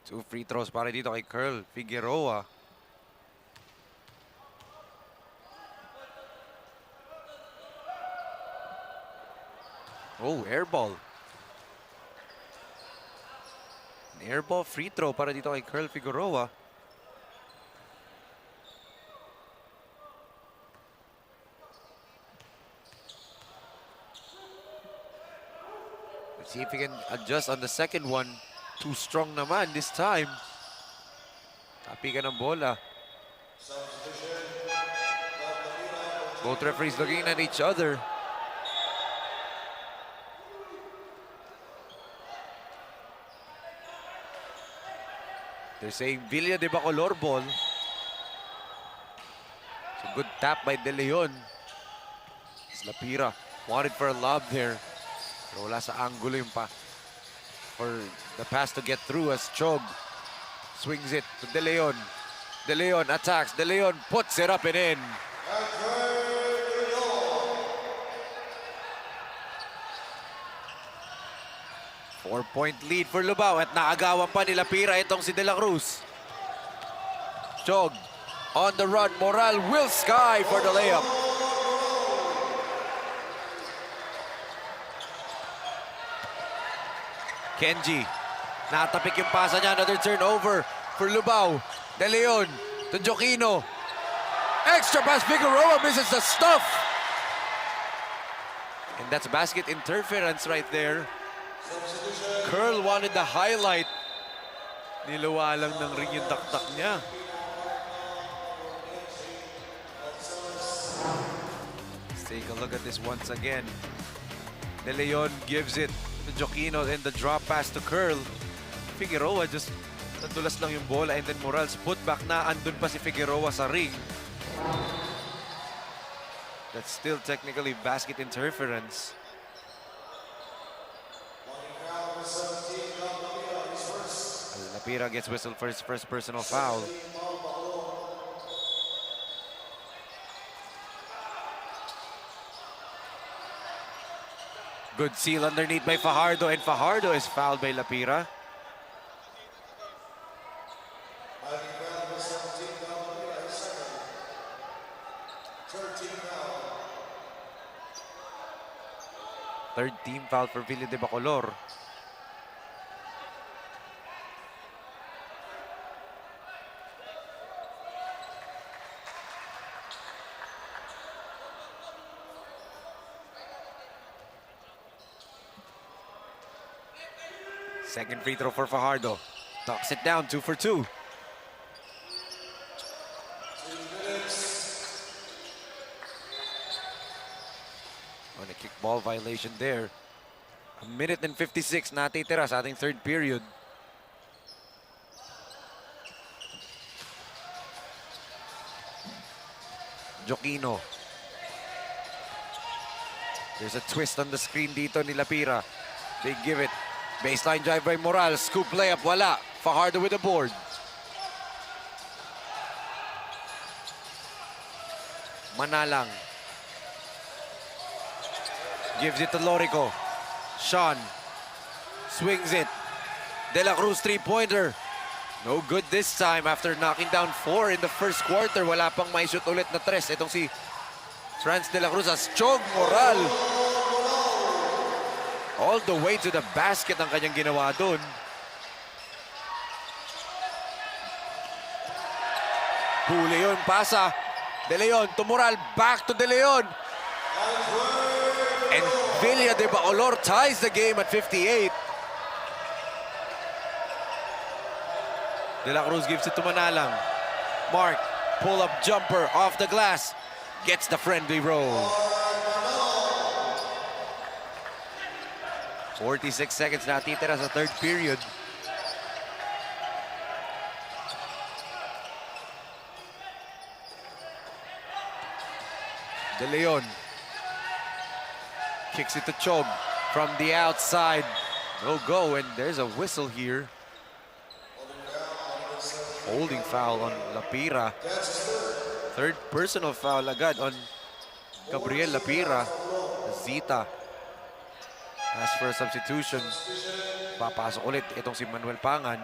Two free throws para dito kay Curl Figueroa. Oh, air ball. An air ball free throw para dito kay Curl Figueroa. Let's see if he can adjust on the second one. Too strong naman this time. Tapi ka ng bola. Both referees looking at each other. They're saying Villa de Bacolor ball. It's a good tap by De Leon. It's Lapira. Wanted for a lob there. Pero wala sa angulo yung pa. For the pass to get through as Chog swings it to De Leon. De Leon attacks. De Leon puts it up and in. Four-point lead for Lubao at naagawan pa ni Lapira itong si De La Cruz. Chog on the run. Moral will sky for the layup. Kenji, natapik yung pasa niya. Another turnover for Lubao. De Leon to Joquino. Extra pass, Figueroa misses the stuff. And that's basket interference right there. Curl wanted the highlight. Niluwa lang ng ring yung taktak niya. Let's take a look at this once again. De Leon gives it to Joquino and the drop pass to Curl. Figueroa just nadulas lang yung bola, and then Morales put back na andun pa si Figueroa sa ring. That's still technically basket interference. Lapira gets whistled for his first personal foul. Good seal underneath by Fajardo, and Fajardo is fouled by Lapira. Third team foul for Villa de Bacolor. Second free throw for Fajardo. Knocks it down, 2 for 2. On a kickball violation there. 1 minute and 56 natitira sa ating third period. Joquino. There's a twist on the screen dito ni Lapira. They give it. Baseline drive by Morales. Scoop layup, wala. Fajardo with the board. Manalang. Gives it to Lorico. Sean swings it. De La Cruz three-pointer. No good this time after knocking down 4 in the first quarter. Wala pang may shoot ulit na tres. Itong si Franz De La Cruz as Chog Moral. All the way to the basket ang kanyang ginawa dun. Huli yun, pasa. De Leon to Moral, back to De Leon. And Villa de Bacolor ties the game at 58. De La Cruz gives it to Manalang. Mark, pull-up jumper off the glass. Gets the friendly roll. 46 seconds natitira sa third period. De Leon kicks it to Chog. from the outside. No go, and there's a whistle here. Holding foul on Lapira. Third personal foul agad on Gabriel Lapira. Zita asks for a substitution. Papasok ulit itong si Manuel Pangan.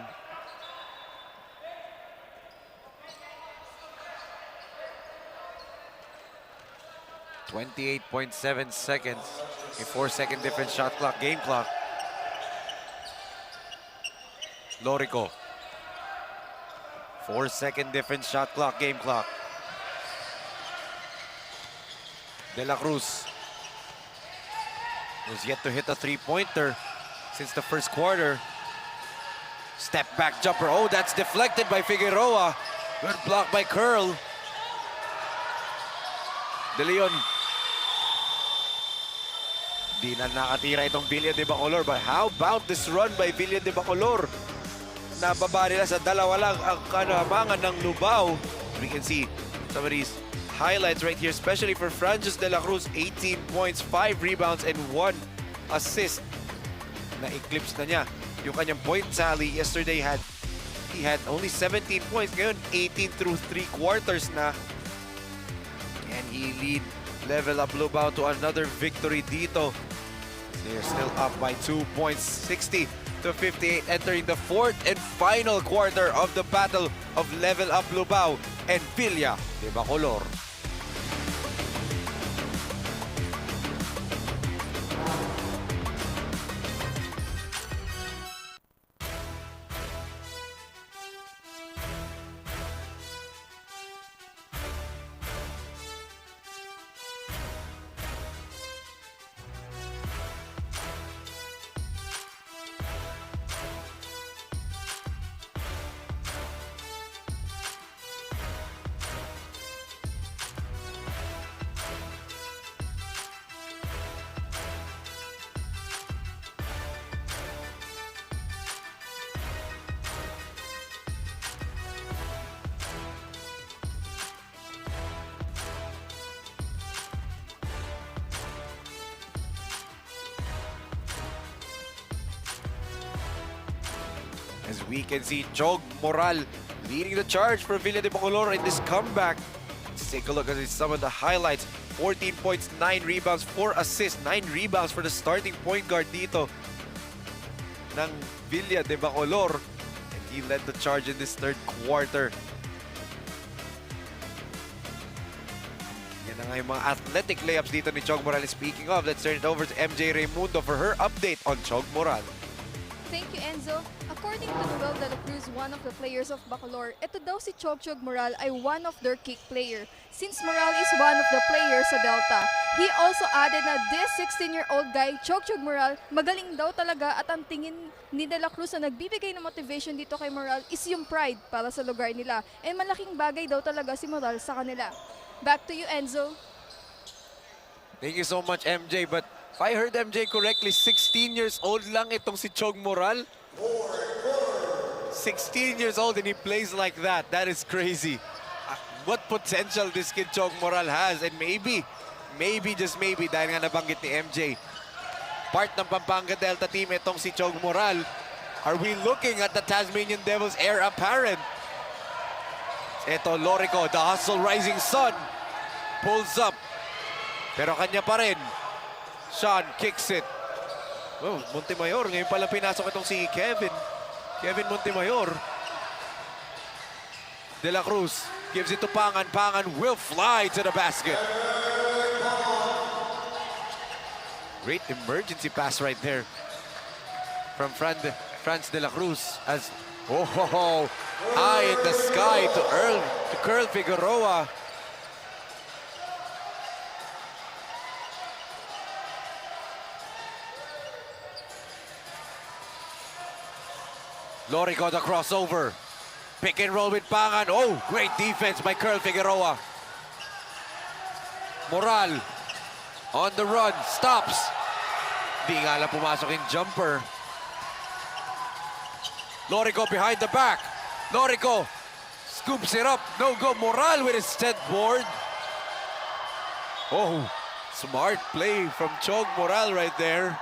.7 seconds. A 4-second difference shot clock, game clock. Lorico. 4-second difference shot clock, game clock. De La Cruz was yet to hit a three-pointer since the first quarter. Step back jumper. Oh, that's deflected by Figueroa. Good block by Curl. De Leon. Di na nakatira itong Villa de Bacolor. But how about this run by Villa de Bacolor? Nababa nila sa dalawa lang ang kanamangan ng LUBAO. We can see some of these highlights right here, especially for Francis de la Cruz. 18 points, 5 rebounds, and 1 assist. Na-eclipse na niya yung kanyang point tally. Yesterday, he had only 17 points. Ngayon, 18 through 3 quarters na. And he level up LUBAO to another victory dito. They're still up by 2 points, 60 to 58, entering the fourth and final quarter of the battle of level up LUBAO and Villa de Bacolor. As we can see, Chog Moral leading the charge for Villa de Bacolor in this comeback. Let's take a look at some of the highlights. 14 points, 9 rebounds, 4 assists, 9 rebounds for the starting point guard dito ng Villa de Bacolor. And he led the charge in this third quarter. Yan na nga yung mga athletic layups dito ni Chog Moral. Speaking of, let's turn it over to MJ Raimundo for her update on Chog Moral. Thank you, Enzo. According to Noel de la Cruz, one of the players of Bacolor, ito daw si Chog Moral ay one of their kick player. Since Moral is one of the players sa Delta, he also added na this 16-year-old guy, Chog Moral, magaling daw talaga at ang tingin ni de la Cruz na nagbibigay ng motivation dito kay Moral is yung pride para sa lugar nila. And malaking bagay daw talaga si Moral sa kanila. Back to you, Enzo. Thank you so much, MJ. But if I heard MJ correctly, 16 years old lang itong si Chog Moral. 16 years old and he plays like that. That is crazy. What potential this kid Chog Moral has. And maybe, just maybe, dahil nga nabanggit ni MJ, part ng Pampanga Delta team itong si Chog Moral. Are we looking at the Tasmanian Devils heir apparent? Ito, Lorico, the hustle rising sun. Pulls up. Pero kanya pa rin. Sean kicks it. Oh, Montemayor. Ngayon pala pinasok itong si Kevin Montemayor. De La Cruz gives it to Pangan. Pangan will fly to the basket. Great emergency pass right there from Franz De La Cruz as high in the sky to Curl Figueroa. Lorico the crossover. Pick and roll with Pangan. Oh, great defense by Curl Figueroa. Moral on the run. Stops. Di nga lang pumasok yung jumper. Lorico behind the back. Lorico scoops it up. No go. Moral with his set board. Oh, smart play from Chog Moral right there.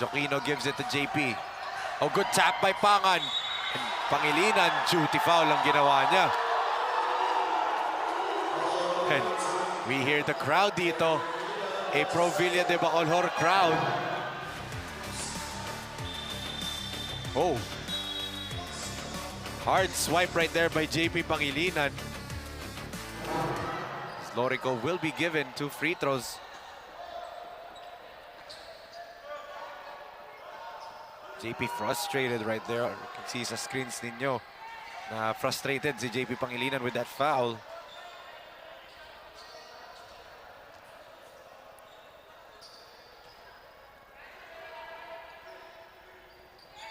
Joquino gives it to JP. Oh, good tap by Pangan. And Pangilinan, duty foul ang ginawa niya. And we hear the crowd dito. A Pro Villa de Bacolor crowd. Oh. Hard swipe right there by JP Pangilinan. Lorico will be given 2 free throws. JP frustrated right there. You can see sa screens ninyo na frustrated si JP Pangilinan with that foul.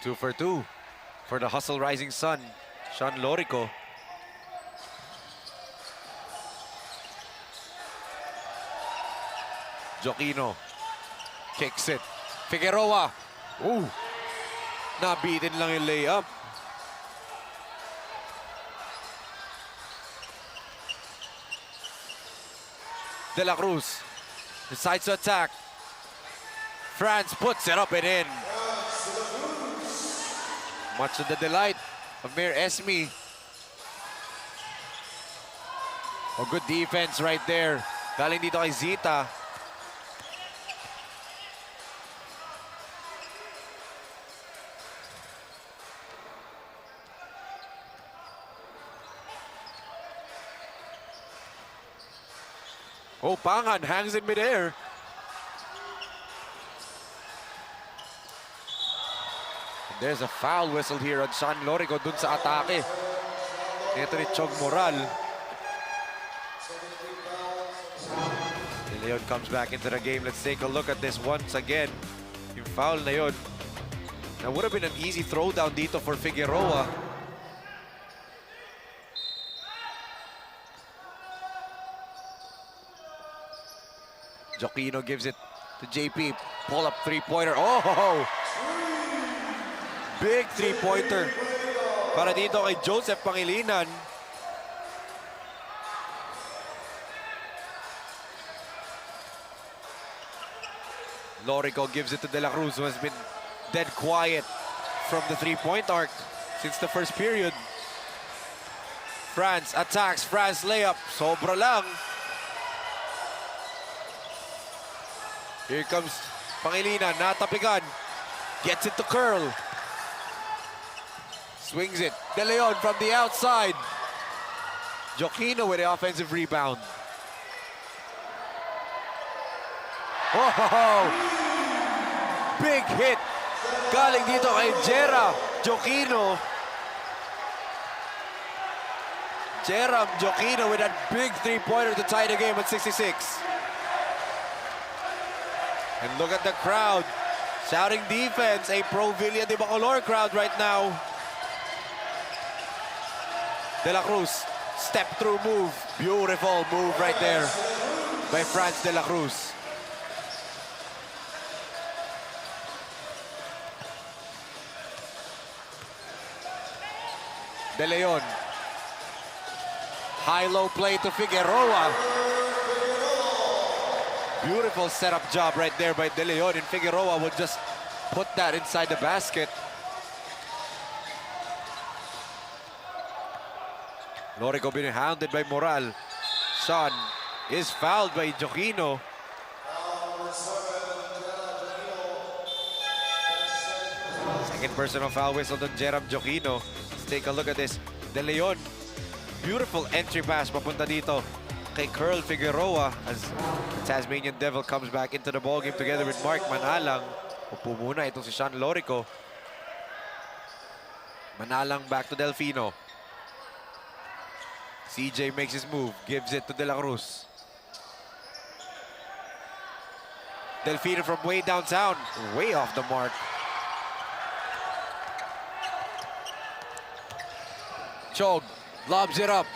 Two for two for the hustle rising sun, Sean Lorico. Joquino kicks it. Figueroa. Ooh. Nabitin lang yung layup. De La Cruz decides to attack. France puts it up and in. Much to the delight of Mayor Esme. Oh, good defense right there. Galing dito kay Zita. Oh, Pangan hangs in midair. There's a foul whistle here on Sean Lorico dun sa atake. Ito ni Chog Moral. De Leon comes back into the game. Let's take a look at this once again. Yung foul na yun. That would have been an easy throwdown dito for Figueroa. Joquino gives it to JP. Pull up three-pointer. Oh! Big three-pointer para dito kay Joseph Pangilinan. Lorico gives it to De La Cruz, who has been dead quiet from the three-point arc since the first period. France attacks. France layup. Sobra lang. Here comes Pangilinan. Natapigan. Gets it to Curl. Swings it. De Leon from the outside. Joquino with the offensive rebound. Oh! Big hit. Galing dito kay Jera Joquino. Jeram Joquino with that big three-pointer to tie the game at 66. And look at the crowd. Shouting defense. A Pro Villa de Bacolor crowd right now. De La Cruz, step-through move. Beautiful move right there by France De La Cruz. De Leon. High-low play to Figueroa. Beautiful setup job right there by De Leon, and Figueroa would just put that inside the basket. Lorico being hounded by Moral. Sean is fouled by Joquino. Second personal foul whistle on Jeram Joquino. Let's take a look at this. De Leon. Beautiful entry pass papunta dito kay Curl Figueroa as Tasmanian Devil comes back into the ballgame together with Mark Manalang. Upo muna itong si Sean Lorico. Manalang back to Delfino. CJ makes his move, gives it to De La Cruz. Delfino from way downtown, way off the mark. Chog lobs it up.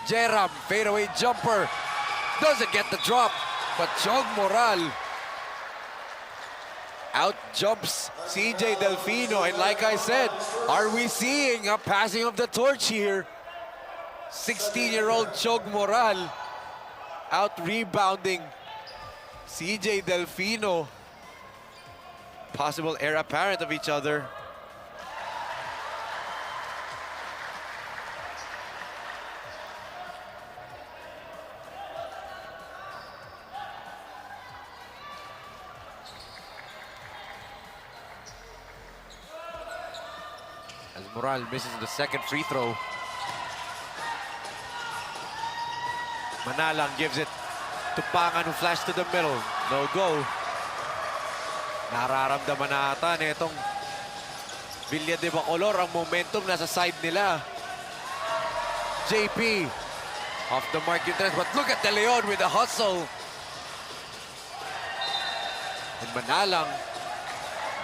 Jeram, fadeaway jumper. Doesn't get the drop, but Chog Moral out jumps CJ Delfino. And like I said, are we seeing a passing of the torch here? 16-year-old Chog Moral out rebounding CJ Delfino. possible heir apparent of each other. As Moral misses the second free throw. Manalang gives it to Pangan, who flashed to the middle. No go. Nararamdaman na ata nitong Villa de Bacolor ang momentum nasa side nila. JP off the mark yung tres, but look at De Leon with the hustle. And Manalang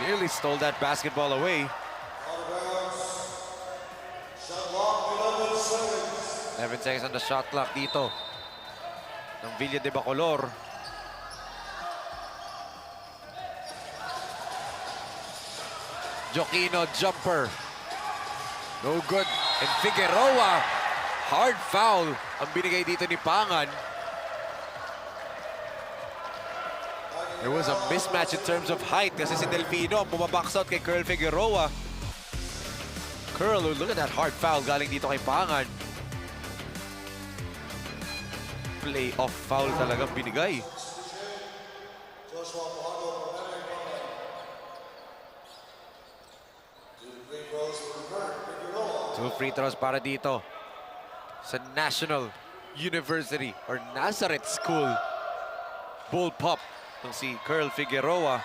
nearly stole that basketball away. 11 seconds on the shot clock dito ng Villa de Bacolor. Joquino jumper. No good. And Figueroa, hard foul ang binigay dito ni Pangan. There was a mismatch in terms of height kasi si Delfino bumabox out kay Curl Figueroa. Curl, look at that hard foul galing dito kay Pangan. Play-off foul talagang binigay. Two free throws para dito sa National University or Nazareth School. Bull pop ng si Curl Figueroa.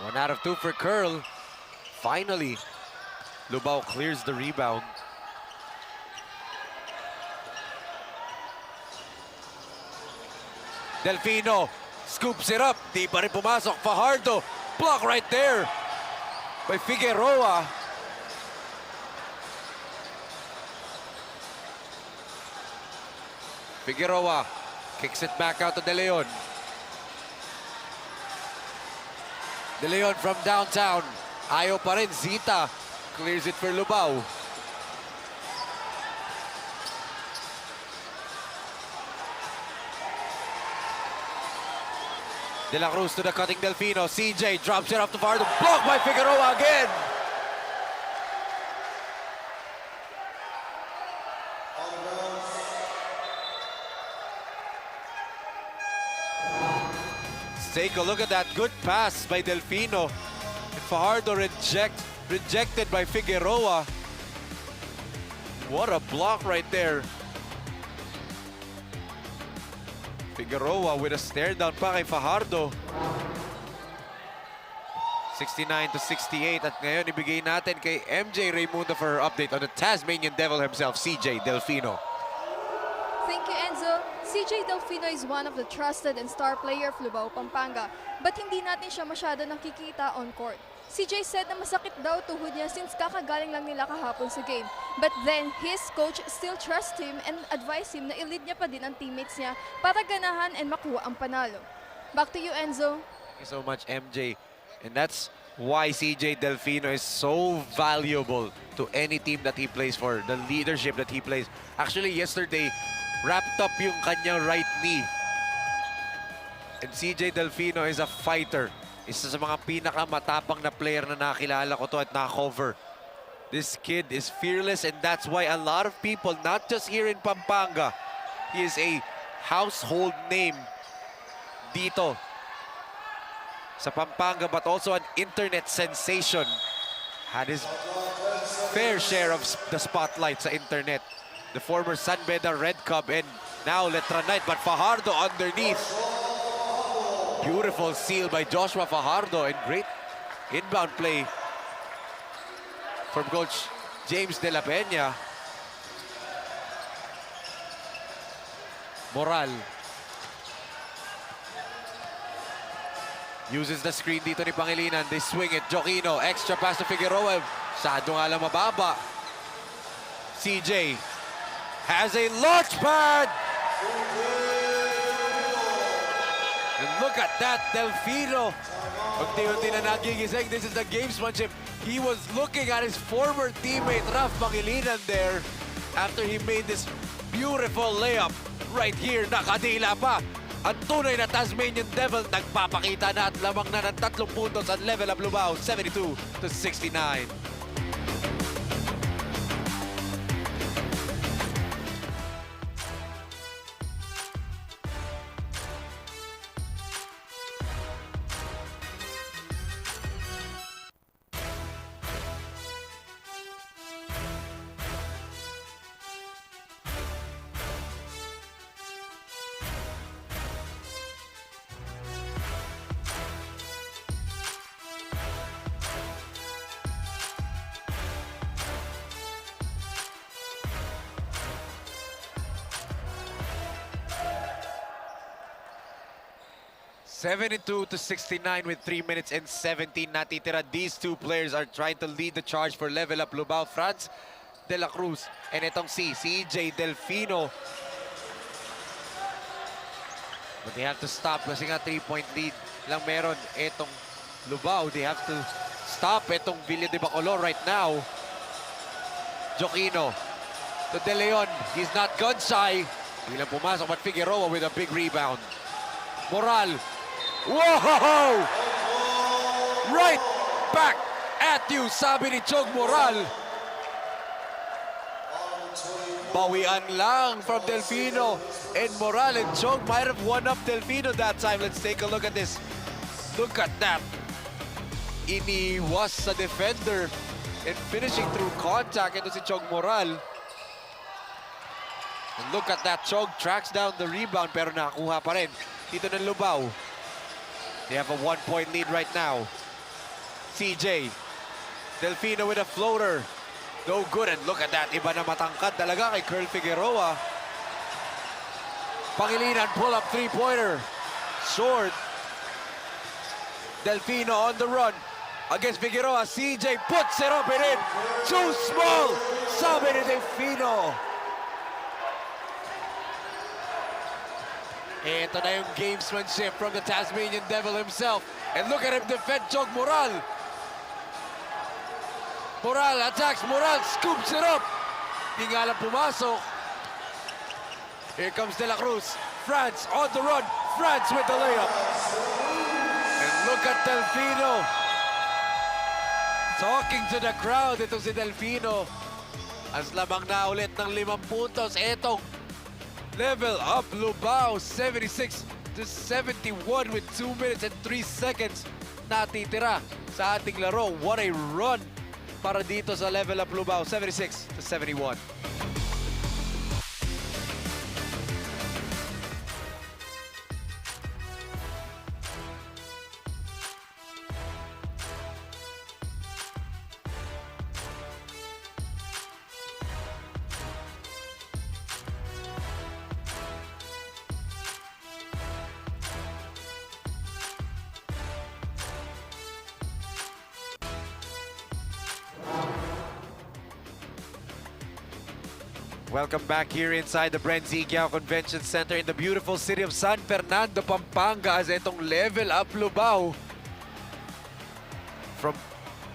One out of two for Curl. Finally, LUBAO clears the rebound. Delfino scoops it up. Di pa rin pumasok. Fajardo, block right there by Figueroa. Figueroa kicks it back out to De Leon. De Leon from downtown. Ayaw pa rin. Zita clears it for LUBAO. De La Cruz to the cutting Delfino. CJ drops it off to Fajardo. Blocked by Figueroa again. Take a look at that good pass by Delfino. Fajardo rejected by Figueroa. What a block right there. Figueroa with a stare down pa kay Fajardo. 69-68 at ngayon ibigay natin kay MJ Raimundo for her update on the Tasmanian Devil himself, CJ Delfino. Thank you, Enzo. CJ Delfino is one of the trusted and star player of LUBAO Pampanga, but hindi natin siya masyado nakikita on court. CJ said na masakit daw tuhod niya since kakagaling lang nila kahapon sa game. But then, his coach still trusts him and advised him na i-lead niya pa din ang teammates niya para ganahan and makuha ang panalo. Back to you, Enzo. Thank you so much, MJ. And that's why CJ Delfino is so valuable to any team that he plays for, the leadership that he plays. Actually, yesterday, wrapped up yung kanyang right knee. And CJ Delfino is a fighter. Isa sa mga pinakamatapang na player na nakilala ko to at na-cover. This kid is fearless and that's why a lot of people, not just here in Pampanga, he is a household name dito sa Pampanga, but also an internet sensation. Had his fair share of the spotlight sa internet. The former San Beda Red Cub and now Letra Knight, but Fajardo underneath. Beautiful seal by Joshua Fajardo and great inbound play from Coach James De La Peña. Moral uses the screen dito ni Pangilinan. They swing it. Joquino, extra pass to Figueroa. Masyado nga lang mababa. CJ has a launch pad. And look at that, Delfino Unti-unti na nagigising. This is the gamesmanship. He was looking at his former teammate, Raf Pangilinan there after he made this beautiful layup right here. Nakadila pa. Ang tunay na Tasmanian Devil nagpapakita na at lamang na ng 3 puntos at level up LUBAO 72-69. (72-69) with 3 minutes and 17 natitira. These two players are trying to lead the charge for level up LUBAO. Franz de la Cruz and itong si CJ Delfino. But they have to stop kasi nga 3-point lead lang meron itong LUBAO. They have to stop itong Villa de Bacolor right now. Joquino to De Leon. He's not gun shy. Bilang pumasok but Figueroa with a big rebound. Moral. Whoa! Right back at you, sabi ni Chog Moral. Bawian lang from Delfino and Moral, and Chog might have won up Delfino that time. Let's take a look at this. Look at that. Iniwas sa defender and finishing through contact. Ito si Chog Moral. And look at that. Chog tracks down the rebound pero nakakuha pa rin dito ng LUBAO. They have a 1-point lead right now. CJ Delfino with a floater. No good, and look at that. Iba na matangkad talaga kay Curl Figueroa. Pangilinan pull-up three-pointer. Short. Delfino on the run against Figueroa. CJ puts it up and in. Too small, sabi ni Delfino. Ito na yung gamesmanship from the Tasmanian Devil himself. And look at him defend Chog Moral. Moral attacks, Moral scoops it up. Di nga lang pumasok. Here comes De La Cruz. Franz on the run. Franz with the layup. And look at Delfino. Talking to the crowd. Ito si Delfino. As lamang na ulit ng 5 puntos. Etong level up LUBAO 76-71 with 2 minutes and 3 seconds natitira sa ating laro. What a run para dito sa level up LUBAO 76-71. Welcome back here inside the BREN GUIAO Convention Center in the beautiful city of San Fernando, Pampanga, as itong level up LUBAO from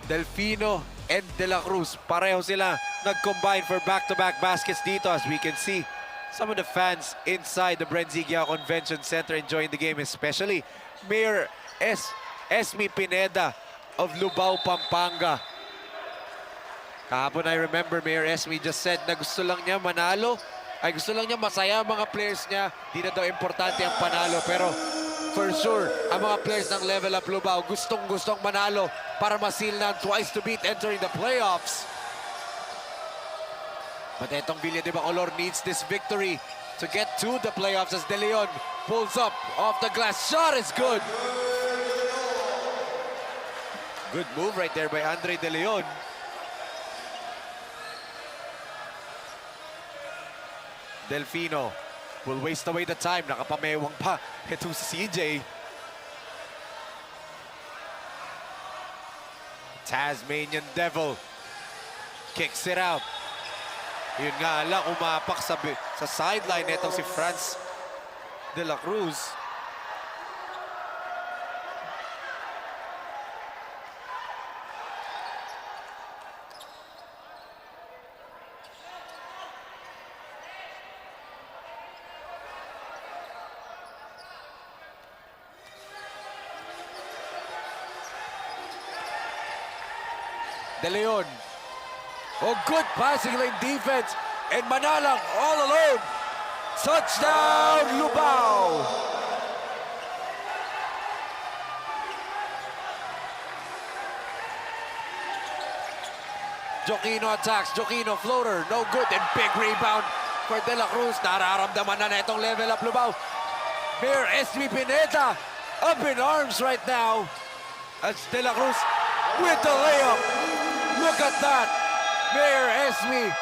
Delfino and De La Cruz. Pareho sila nag-combine for back-to-back baskets dito, as we can see some of the fans inside the BREN GUIAO Convention Center enjoying the game, especially Mayor Esme Pineda of LUBAO, Pampanga. Kahapon, I remember Mayor Esme just said na gusto lang niya manalo, ay gusto lang niya masaya ang mga players niya. Di na daw importante ang panalo, pero for sure, ang mga players ng level up LUBAO gustong-gustong manalo para masil na twice to beat entering the playoffs. But etong Villa de Bacolor needs this victory to get to the playoffs as De Leon pulls up off the glass. Shot is good. Good move right there by Andre De Leon. Delfino will waste away the time. Nakapamewang pa ito si CJ. Tasmanian Devil kicks it out. Yun nga lang, umapak sa sideline itong si Franz de la Cruz. De Leon. Oh, good passing lane defense. And Manalang all alone. Touchdown, LUBAO. Joquino attacks. Joquino floater. No good. And big rebound for De La Cruz. Nararamdaman na itong level up LUBAO. Mayor SB Pineda up in arms right now. As De La Cruz with the layup. Look at that. Mayor Esme.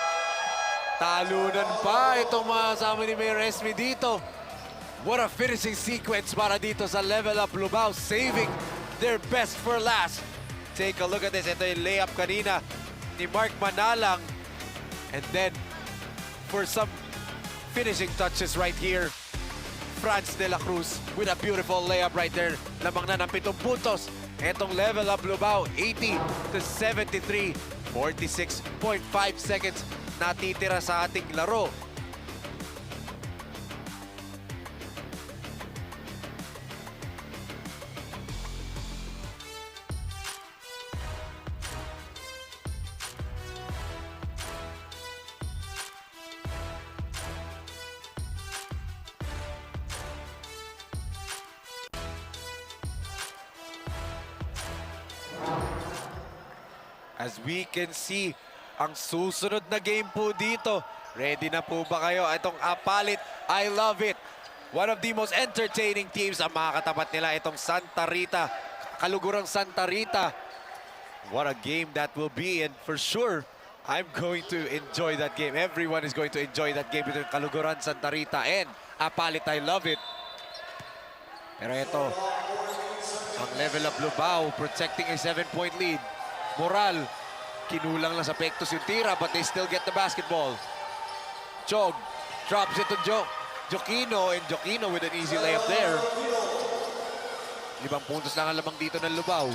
Talunan pa itong mga kasama ni Mayor Esme dito. What a finishing sequence para dito sa level up LUBAO. Saving their best for last. Take a look at this. Ito yung layup kanina ni Mark Manalang. And then, for some finishing touches right here, Franz De La Cruz with a beautiful layup right there. Lamang na ng 7 puntos. Etong level up LUBAO, 80-73. 46.5 seconds natitira sa ating laro. As we can see, ang susunod na game po dito. Ready na po ba kayo? Itong Apalit, I love it. One of the most entertaining teams ang makakatapat nila. Itong Santa Rita, Kalugurang Santa Rita. What a game that will be. And for sure, I'm going to enjoy that game. Everyone is going to enjoy that game between Kalugurang Santa Rita and Apalit, I love it. Pero ito, ang level up LUBAO protecting a 7-point lead. Moral, kinulang lang sa pektos yung tira, but they still get the basketball. Chog drops it to Joquino, and Joquino with an easy layup there. 5 puntos lang ang lamang dito ng LUBAO.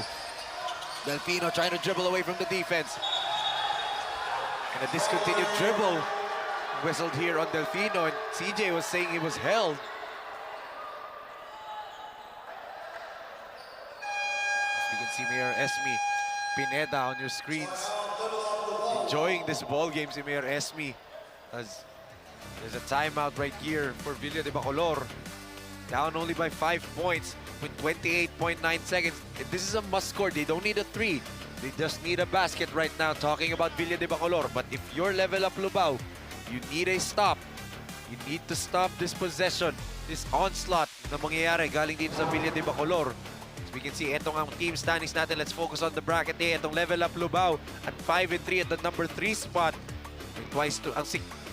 Delfino trying to dribble away from the defense. And a discontinued dribble whistled here on Delfino, and CJ was saying he was held. As we can see Mayor Esme Pineda on your screens. Enjoying this ball game si Mayor Esme. As there's a timeout right here for Villa de Bacolor. Down only by 5 points with 28.9 seconds. This is a must score. They don't need a 3. They just need a basket right now, talking about Villa de Bacolor. But if you're level up LUBAO, you need a stop. You need to stop this possession, this onslaught na mangyayari galing dito sa Villa de Bacolor. We can see etong ang team standings natin. Let's focus on the bracket A. Etong level up LUBAO at 5-3 at the number 3 spot. Ang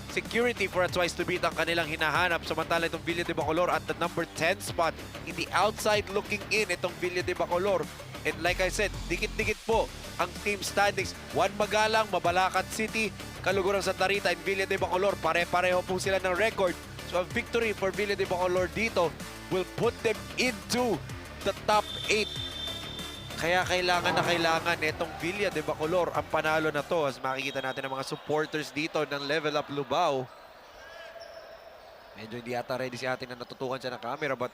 security for a twice to beat ang kanilang hinahanap. Samantala itong Villa de Bacolor at the number 10 spot. In the outside looking in itong Villa de Bacolor. And like I said, dikit-dikit po ang team standings. Juan Magalang, Mabalacat City, Kalugurang Santa Rita and Villa de Bacolor. Pare-pareho po sila ng record. So a victory for Villa de Bacolor dito will put them into the top 8. Kaya kailangan itong Villa de Bacolor ang panalo na to, as makikita natin ang mga supporters dito ng level up LUBAO. Medyo hindi ata ready si atin na natutukan siya ng camera, but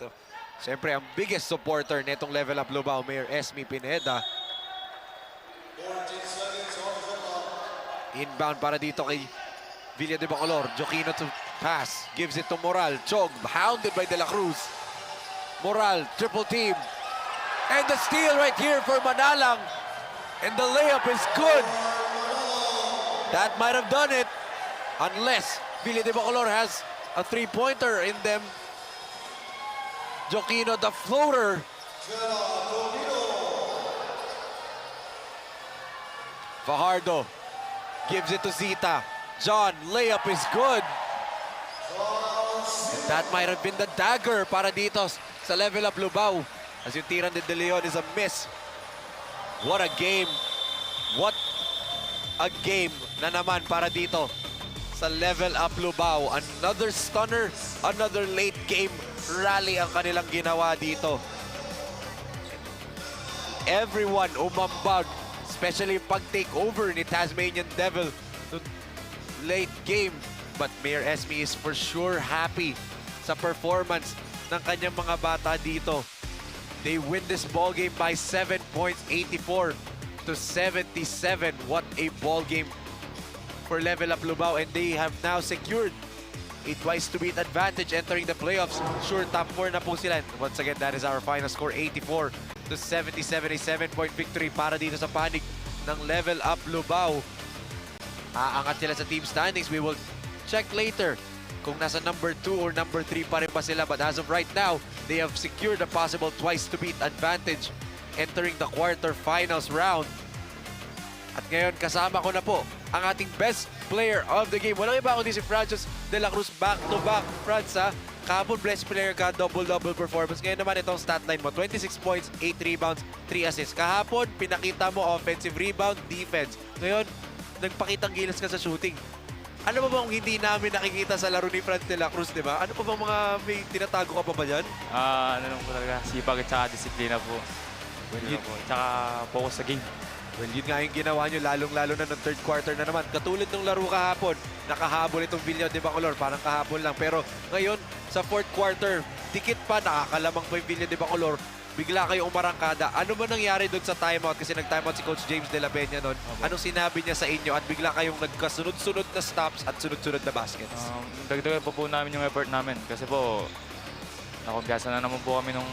siyempre ang biggest supporter nitong level up LUBAO, Mayor Esme Pineda. Inbound para dito kay Villa de Bacolor. Joquino to pass, gives it to Moral. Chog, hounded by De La Cruz. Moral, triple team. And the steal right here for Manalang. And the layup is good. That might have done it. Unless Villa de Bacolor has a 3-pointer in them. Joquino, the floater. Fajardo gives it to Zita. John, layup is good. And that might have been the dagger para dito sa level up LUBAO. As yung tira ni De Leon is a miss. What a game. What a game na naman para dito sa level up LUBAO. Another stunner, another late game rally ang kanilang ginawa dito. Everyone umambag, especially pag-take over ni Tasmanian Devil late game. But Mayor Esme is for sure happy sa performance ng kanyang mga bata dito. They win this ball game by 7 points, 84 to 77. What a ball game for Level Up Lubao, and they have now secured a twice-to-beat advantage entering the playoffs. Sure, top 4 na po sila. Once again, that is our final score, 84 to 77. A 7-point victory para dito sa panig ng Level Up Lubao. Aangat sila sa team standings. We will check later kung nasa number 2 or number 3 pa rin ba sila. But as of right now, they have secured a possible twice-to-beat advantage entering the quarterfinals round. At ngayon, kasama ko na po ang ating best player of the game. Walang iba kundi si Francis de la Cruz, back-to-back. Franz, ha? Kahapon, best player ka, double-double performance. Ngayon naman itong stat line mo, 26 points, 8 rebounds, 3 assists. Kahapon, pinakita mo offensive rebound, defense. Ngayon, nagpakitang gilas ka sa shooting. Ano ba bang hindi namin nakikita sa laro ni Franz de la Cruz, di ba? Ano pa bang mga may tinatago ka pa ba dyan? Ano lang po talaga, sipag at saka disiplina po. Tsaka focus sa game. Well, yun nga yung ginawa nyo, lalong-lalo na ng third quarter na naman. Katulad ng laro kahapon, nakahabol itong Villa de Bacolor, parang kahapon lang. Pero ngayon, sa fourth quarter, dikit pa, nakakalamang pa yung Villa de Bacolor. Bigla kayo umarangkada. Ano ba nangyari doon sa timeout? Kasi nag-timeout si Coach James de la Peña noon. Anong sinabi niya sa inyo? At bigla kayong nagkasunod-sunod na stops at sunod-sunod na baskets. Dagdagan po namin yung effort namin kasi po nakumpiyansa na naman po kami nung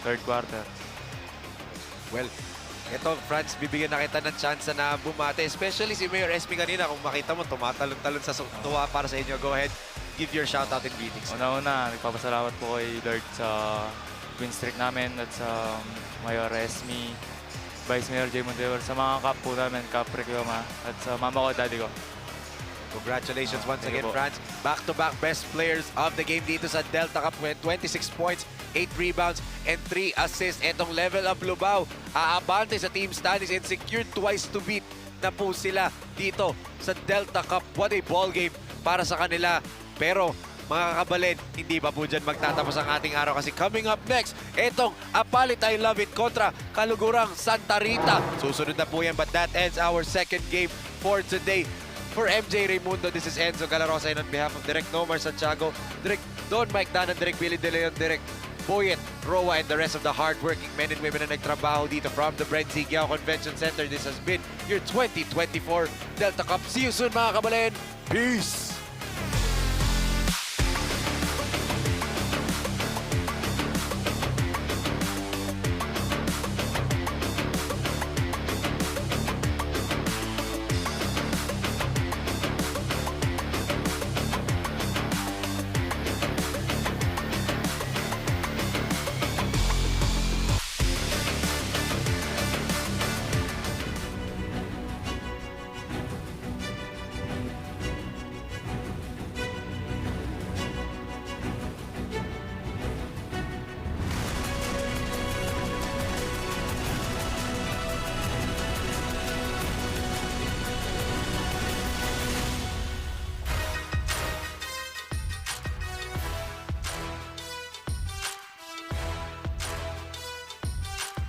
third quarter. Well, ito, Franz, bibigyan na kita ng chance na bumate. Especially si Mayor SB kanina. Kung makita mo, tumatalon-talon sa tuwa para sa inyo. Go ahead, give your shoutout and greetings. Una-una, nagpapasalamat po kay Lord sa win streak namin at sa Mayor Esme, Vice Mayor Jay Montevor, sa mga cup po namin, Cup Reclama, at sa mama ko at daddy ko. Congratulations once Thank again, you po. Franz. Back-to-back best players of the game dito sa Delta Cup with 26 points, 8 rebounds, and 3 assists. Etong Level Up Lubao, aabante sa team standings and secured twice to beat na po sila dito sa Delta Cup. What a ball game para sa kanila. Pero mga kakabalin, hindi pa po dyan magtatapos ang ating araw kasi coming up next, etong Apalit I Love It kontra Kalugurang Santa Rita. Susunod na po yan, but that ends our second game for today. For MJ Raimundo, this is Enzo Galarosa, and on behalf of Direk Nomar Santiago, Direk Don Mike Danan, Direk Billy De Leon, Direk Boyet, Roa, and the rest of the hardworking men and women na nagtrabaho dito from the BREN GUIAO Convention Center. This has been your 2024 Delta Cup. See you soon mga kabalin. Peace!